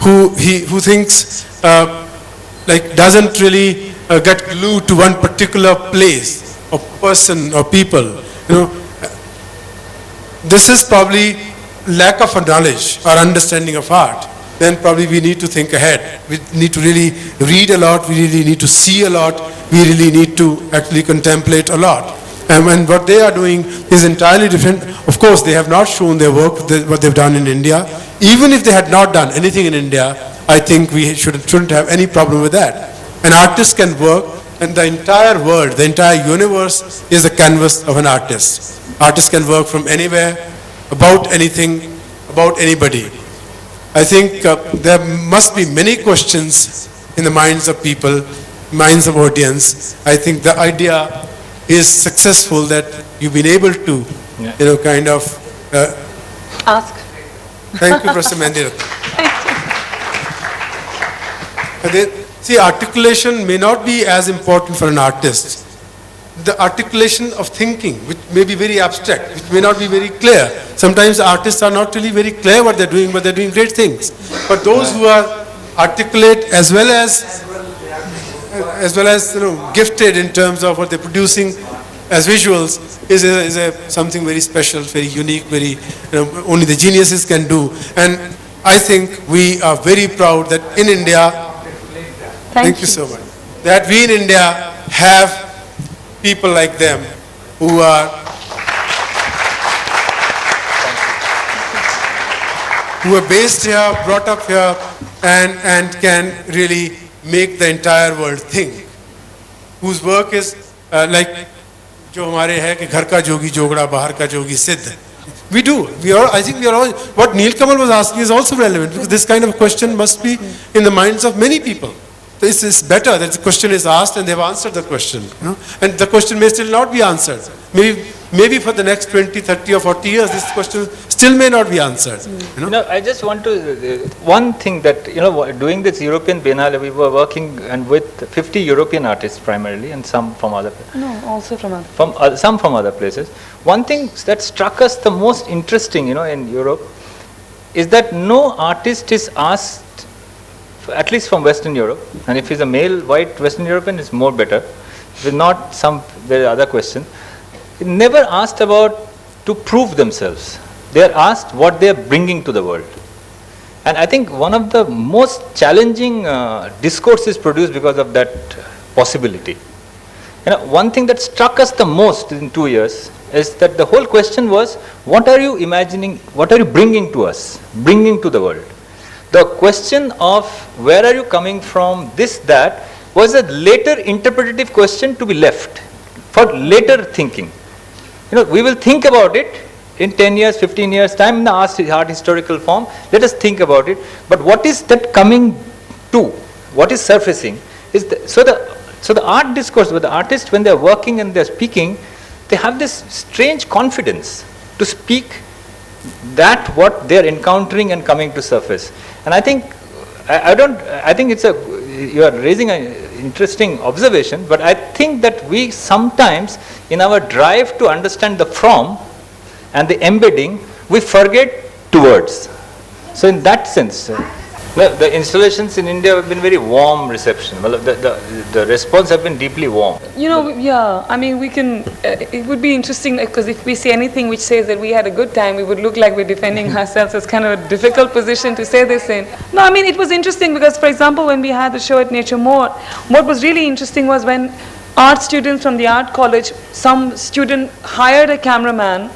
Speaker 8: who thinks like doesn't really get glued to one particular place or person or people. This is probably lack of a knowledge or understanding of art. Then probably we need to think ahead. We need to really read a lot. We really need to see a lot. We really need to actually contemplate a lot. And what they are doing is entirely different. Of course, they have not shown their work, what they've done in India. Even if they had not done anything in India, I think we shouldn't have any problem with that. An artist can work, and the entire world, the entire universe is the canvas of an artist. Artists can work from anywhere, about anything, about anybody. I think there must be many questions in the minds of people, minds of audience. I think the idea is successful that you've been able to, kind of
Speaker 1: ask.
Speaker 8: Thank you, Professor Mendiratn. See, articulation may not be as important for an artist. The articulation of thinking, which may be very abstract, which may not be very clear. Sometimes artists are not really very clear what they're doing, but they're doing great things. But those who are articulate as well as gifted in terms of what they're producing as visuals is something very special, very unique, very only the geniuses can do. And I think we are very proud that in India, thank you so much, that we in India have people like them who are based here, brought up here, and can really make the entire world think. Whose work is like जो हमारे है कि घर का जोगी जोगड़ा बाहर का जोगी सिद्ध. We do. I think we are all. What Neil Kamal was asking is also relevant, because this kind of question must be in the minds of many people. This is better that the question is asked and they've answered the question. And the question may still not be answered. Maybe for the next 20, 30 or 40 years, this question still may not be answered.
Speaker 2: I just want to, one thing that, doing this European Biennale, we were working with 50 European artists primarily, and some from other places.
Speaker 1: No, also from other.
Speaker 2: Some from other places. One thing that struck us the most interesting, in Europe, is that no artist is asked, at least from Western Europe, and if he's a male, white Western European, it's more better. If not there are other questions. Never asked about to prove themselves. They are asked what they are bringing to the world. And I think one of the most challenging discourses produced because of that possibility. One thing that struck us the most in 2 years is that the whole question was, what are you imagining, what are you bringing to us, bringing to the world? The question of where are you coming from, this, that, was a later interpretative question to be left for later thinking. We will think about it in 10 years, 15 years time in the art historical form. Let us think about it. But what is that coming to? What is surfacing? So the art discourse, with the artists, when they are working and they are speaking, they have this strange confidence to speak that what they are encountering and coming to surface. And I think you are raising an interesting observation, but I think that we sometimes, in our drive to understand the from and the embedding, we forget towards. So in that sense.
Speaker 3: No, the installations in India have been very warm reception. Well, the response have been deeply warm.
Speaker 1: You know, yeah, I mean, we can, it would be interesting because if we say anything which says that we had a good time, we would look like we're defending ourselves. It's kind of a difficult position to say this in. No, I mean, it was interesting because, for example, when we had the show at Nature More, what was really interesting was when art students from the art college, some student hired a cameraman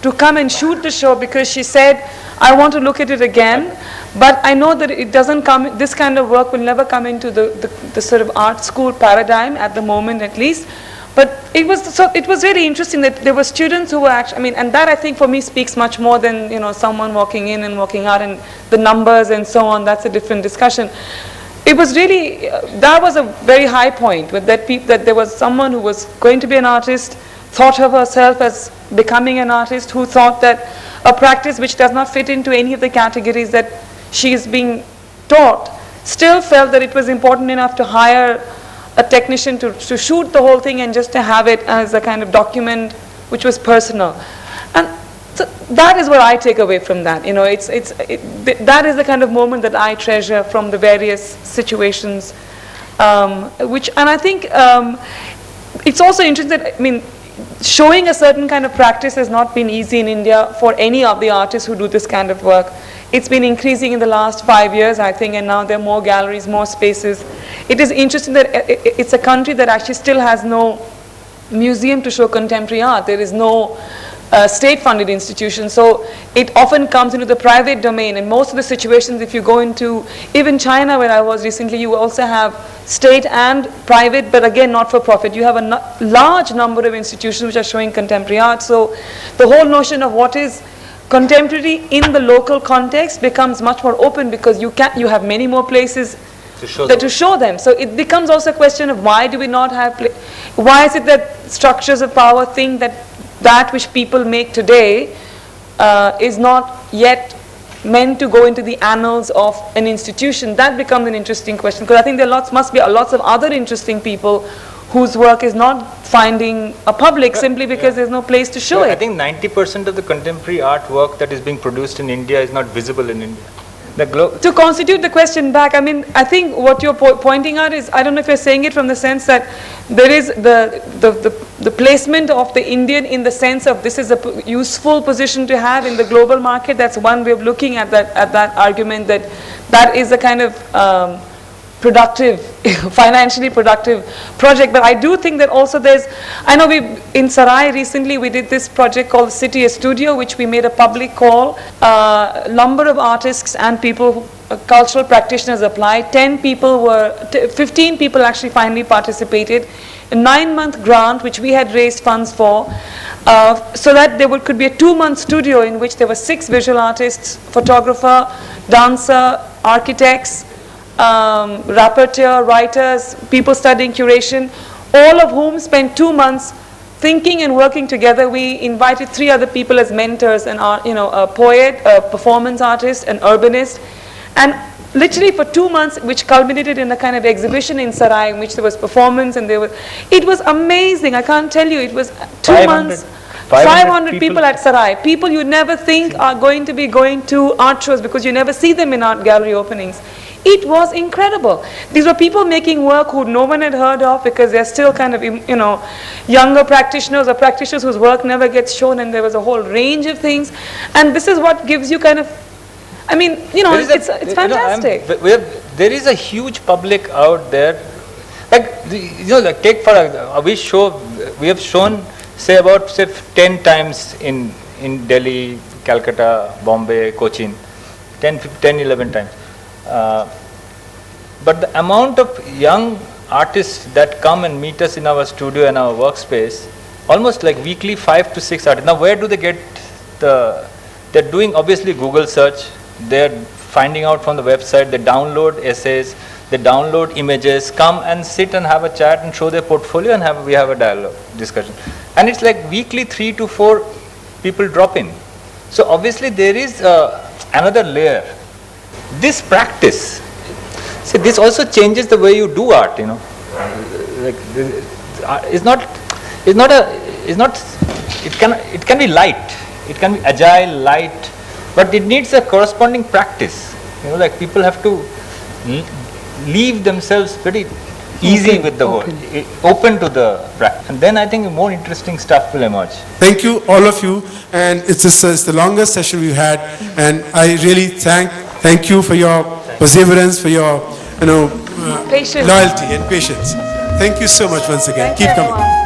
Speaker 1: to come and shoot the show because she said, I want to look at it again, but I know that it doesn't come, this kind of work will never come into the sort of art school paradigm at the moment at least. But it was really interesting that there were students who were actually, I mean, and that I think for me speaks much more than, you know, someone walking in and walking out and the numbers and so on, that's a different discussion. It was really, that was a very high point with that there was someone who was going to be an artist, thought of herself as becoming an artist, who thought that a practice which does not fit into any of the categories that she is being taught, still felt that it was important enough to hire a technician to shoot the whole thing and just to have it as a kind of document which was personal. And so that is what I take away from that. You know, that is the kind of moment that I treasure from the various situations, and I think it's also interesting that, I mean, showing a certain kind of practice has not been easy in India for any of the artists who do this kind of work. It's been increasing in the last 5 years, I think, and now there are more galleries, more spaces. It is interesting that it's a country that actually still has no museum to show contemporary art. There is no state-funded institution, so it often comes into the private domain. And most of the situations, if you go into even China, where I was recently, you also have state and private, but again not for profit. You have a large number of institutions which are showing contemporary art. So the whole notion of what is contemporary in the local context becomes much more open because you have many more places to show them. So it becomes also a question of why do we not have, why is it that structures of power think that which people make today is not yet meant to go into the annals of an institution? That becomes an interesting question, because I think there must be lots of other interesting people whose work is not finding a public simply because there's no place to show it.
Speaker 3: I think 90% of the contemporary artwork that is being produced in India is not visible in India.
Speaker 1: To constitute the question back, I mean, I think what you're pointing out is, I don't know if you're saying it from the sense that there is the placement of the Indian in the sense of this is a useful position to have in the global market. That's one way of looking at that argument, that is a kind of productive, financially productive project. But I do think that also I know in Sarai recently we did this project called City Studio, which we made a public call. A number of artists and people, cultural practitioners applied. 15 people actually finally participated. A 9-month grant which we had raised funds for, so that there could be a 2-month studio in which there were 6 visual artists, photographer, dancer, architects, rapporteur, writers, people studying curation, all of whom spent 2 months thinking and working together. We invited 3 other people as mentors, a poet, a performance artist, an urbanist, and literally for 2 months, which culminated in a kind of exhibition in Sarai in which there was performance, and it was amazing. I can't tell you, it was 2 months. 500 people at Sarai. People you never think are going to be going to art shows because you never see them in art gallery openings. It was incredible. These were people making work who no one had heard of because they're still kind of, younger practitioners or practitioners whose work never gets shown, and there was a whole range of things. And this is what gives you kind of, I mean, it's fantastic.
Speaker 3: There is a huge public out there. Take for we have shown, say 10 times in Delhi, Calcutta, Bombay, Cochin, 11 times. But the amount of young artists that come and meet us in our studio and our workspace, almost like weekly 5 to 6 artists. Now where do they get they're doing obviously Google search, they're finding out from the website, they download essays, they download images, come and sit and have a chat and show their portfolio, and we have a dialogue, discussion. And it's like weekly 3 to 4 people drop in. So obviously there is another layer. This practice, see, this also changes the way you do art, Like, it can be light, it can be agile, light, but it needs a corresponding practice. Like people have to leave themselves very easy with the world, open to the practice, and then I think more interesting stuff will emerge.
Speaker 8: Thank you, all of you, and it's the longest session we've had, and I really thank you for your perseverance, for your
Speaker 1: Patience.
Speaker 8: loyalty and patience. Thank you so much once again.
Speaker 1: Thank you,
Speaker 8: Keep coming.
Speaker 1: everyone.